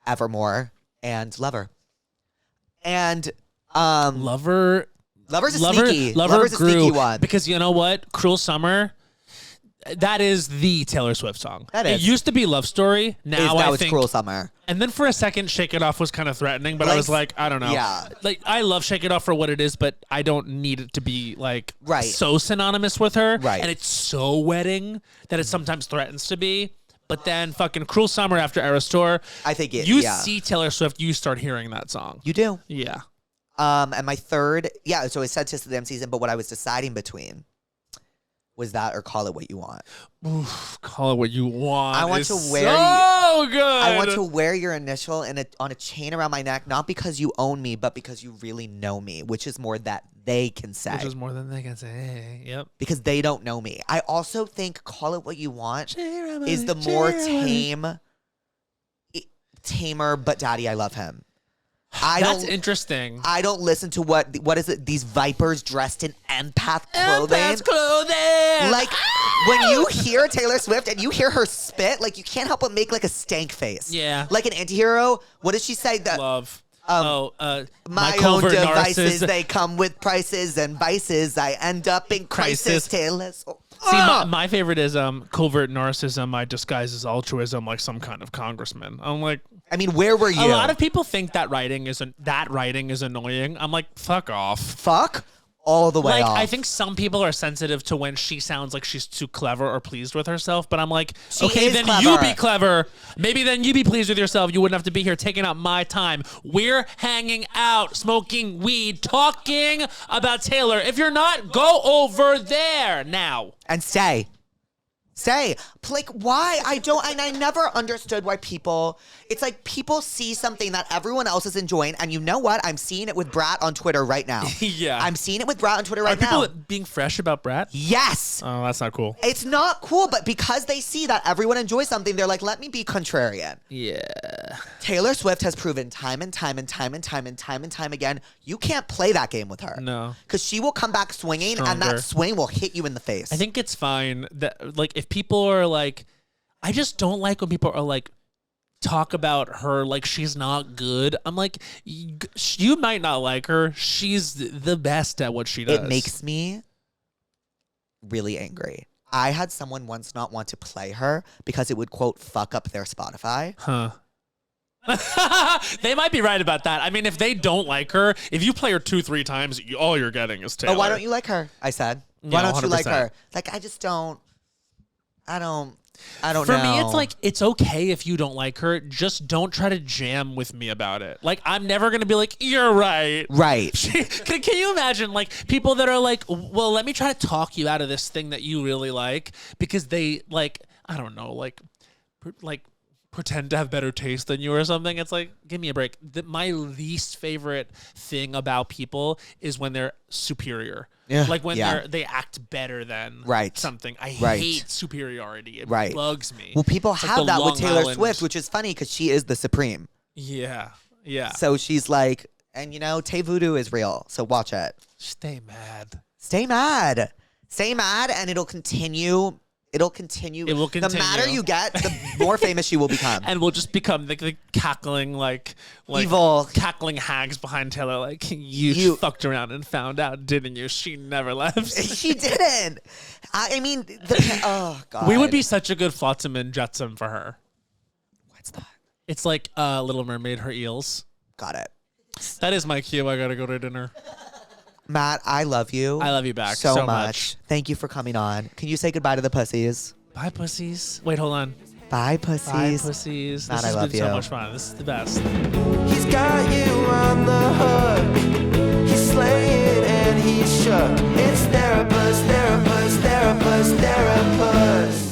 S2: Evermore, and Lover. And
S3: Lover's
S2: Lover's a sneaky
S3: grew
S2: one.
S3: because you know what? Cruel Summer, that is the Taylor Swift song.
S2: That
S3: It
S2: is.
S3: used to be Love Story. Now I
S2: it's
S3: think
S2: Cruel Summer.
S3: And then for a second, Shake It Off was kind of threatening, but I was like, I don't know.
S2: Yeah.
S3: Like, I love Shake It Off for what it is, but I don't need it to be, like,
S2: Right.
S3: so synonymous with her.
S2: Right.
S3: And it's so wedding that it sometimes threatens to be. But then fucking Cruel Summer after Eras Tour,
S2: I think
S3: you see Taylor Swift, you start hearing that song.
S2: You do.
S3: Yeah.
S2: And my third, so I said Tis the Damn Season, but what I was deciding between was that or Call It What You Want.
S3: Oof, Call It What You Want.
S2: I want
S3: is
S2: to wear
S3: so good.
S2: I want to wear your initial on a chain around my neck, not because you own me, but because you really know me, which is more that they can say.
S3: Which is more than they can say. Yep.
S2: Because they don't know me. I also think Call It What You Want is the more tamer, but Daddy, I love him.
S3: That's interesting.
S2: I don't listen to what is it? These vipers dressed in empath clothing.
S3: Empath clothing.
S2: Like when you hear Taylor Swift and you hear her spit, like you can't help but make like a stank face.
S3: Yeah.
S2: Like an antihero. What does she say?
S3: Love. my
S2: My own
S3: covert
S2: devices,
S3: narcissist.
S2: they come with prices and vices. I end up in crisis.
S3: Crisis.
S2: Taylor.
S3: See, my favorite is covert narcissism. I disguise as altruism, like some kind of congressman. I'm like,
S2: I mean, where were you?
S3: a lot of people think that writing is annoying. I'm like, fuck off.
S2: Fuck all the way
S3: Like,
S2: off.
S3: I think some people are sensitive to when she sounds like she's too clever or pleased with herself. But I'm like,
S2: She
S3: okay,
S2: is
S3: then
S2: clever.
S3: you be clever. Maybe then you be pleased with yourself. You wouldn't have to be here taking up my time. We're hanging out, smoking weed, talking about Taylor. If you're not, go over there now.
S2: And stay. Stay. Like, why? I never understood why people, it's like people see something that everyone else is enjoying. And you know what? I'm seeing it with Brat on Twitter right now.
S3: Yeah.
S2: I'm seeing it with Brat on Twitter
S3: Are
S2: right now.
S3: people being fresh about Brat?
S2: Yes.
S3: Oh, that's not cool.
S2: It's not cool, but because they see that everyone enjoys something, they're like, let me be contrarian.
S3: Yeah.
S2: Taylor Swift has proven time and time again, you can't play that game with her.
S3: No.
S2: Because she will come back swinging, and
S3: Stronger.
S2: that swing will hit you in the face.
S3: I think it's fine that, like, if people are like, I just don't like when people are like, talk about her like she's not good. I'm like, you might not like her. She's the best at what she does.
S2: it makes me really angry. I had someone once not want to play her because it would, quote, fuck up their Spotify.
S3: Huh. They might be right about that. I mean, if they don't like her, if you play her 2-3 times, all you're getting is Taylor.
S2: Oh, why don't you like her? I said. Why
S3: Yeah,
S2: don't you like
S3: 100%.
S2: her? Like, I just don't. I don't
S3: For
S2: know.
S3: me, it's like, it's okay if you don't like her. Just don't try to jam with me about it. Like, I'm never going to be like, you're right.
S2: Right.
S3: Can you imagine, like, people that are like, well, let me try to talk you out of this thing that you really like because they, like, I don't know, like pretend to have better taste than you or something. It's like, give me a break. My least favorite thing about people is when they're superior.
S2: Yeah.
S3: Like when
S2: Yeah.
S3: they act better than
S2: Right.
S3: something. I
S2: Right.
S3: hate superiority. It
S2: Right.
S3: bugs me.
S2: Well, people
S3: It's like
S2: have
S3: the
S2: that with
S3: Long
S2: Taylor
S3: Island-
S2: Swift, which is funny because she is the supreme.
S3: Yeah. Yeah.
S2: So she's like, and you know, Tay Voodoo is real. So watch it.
S3: Stay mad.
S2: Stay mad. Stay mad, and it'll continue. It'll continue.
S3: It will
S2: The madder
S3: continue.
S2: you get, the more famous you will become.
S3: And we'll just become the cackling, like
S2: Evil.
S3: cackling hags behind Taylor. Like, you fucked around and found out, didn't you? She never left.
S2: She didn't. I mean, oh God.
S3: We would be such a good flotsam and jetsam for her.
S2: What's that?
S3: It's like Little Mermaid, her eels.
S2: Got it.
S3: That is my cue. I gotta go to dinner.
S2: Matt, I love you.
S3: I love you back so much.
S2: Thank you for coming on. Can you say goodbye to the pussies?
S3: Bye, pussies. Wait, hold on.
S2: Bye, pussies.
S3: Bye, pussies.
S2: Matt,
S3: This
S2: I
S3: has
S2: love
S3: been so
S2: you.
S3: much fun. This is the best.
S1: He's got you on the hook. He's slaying and he's shook. It's Therapuss, Therapuss, Therapuss, Therapuss.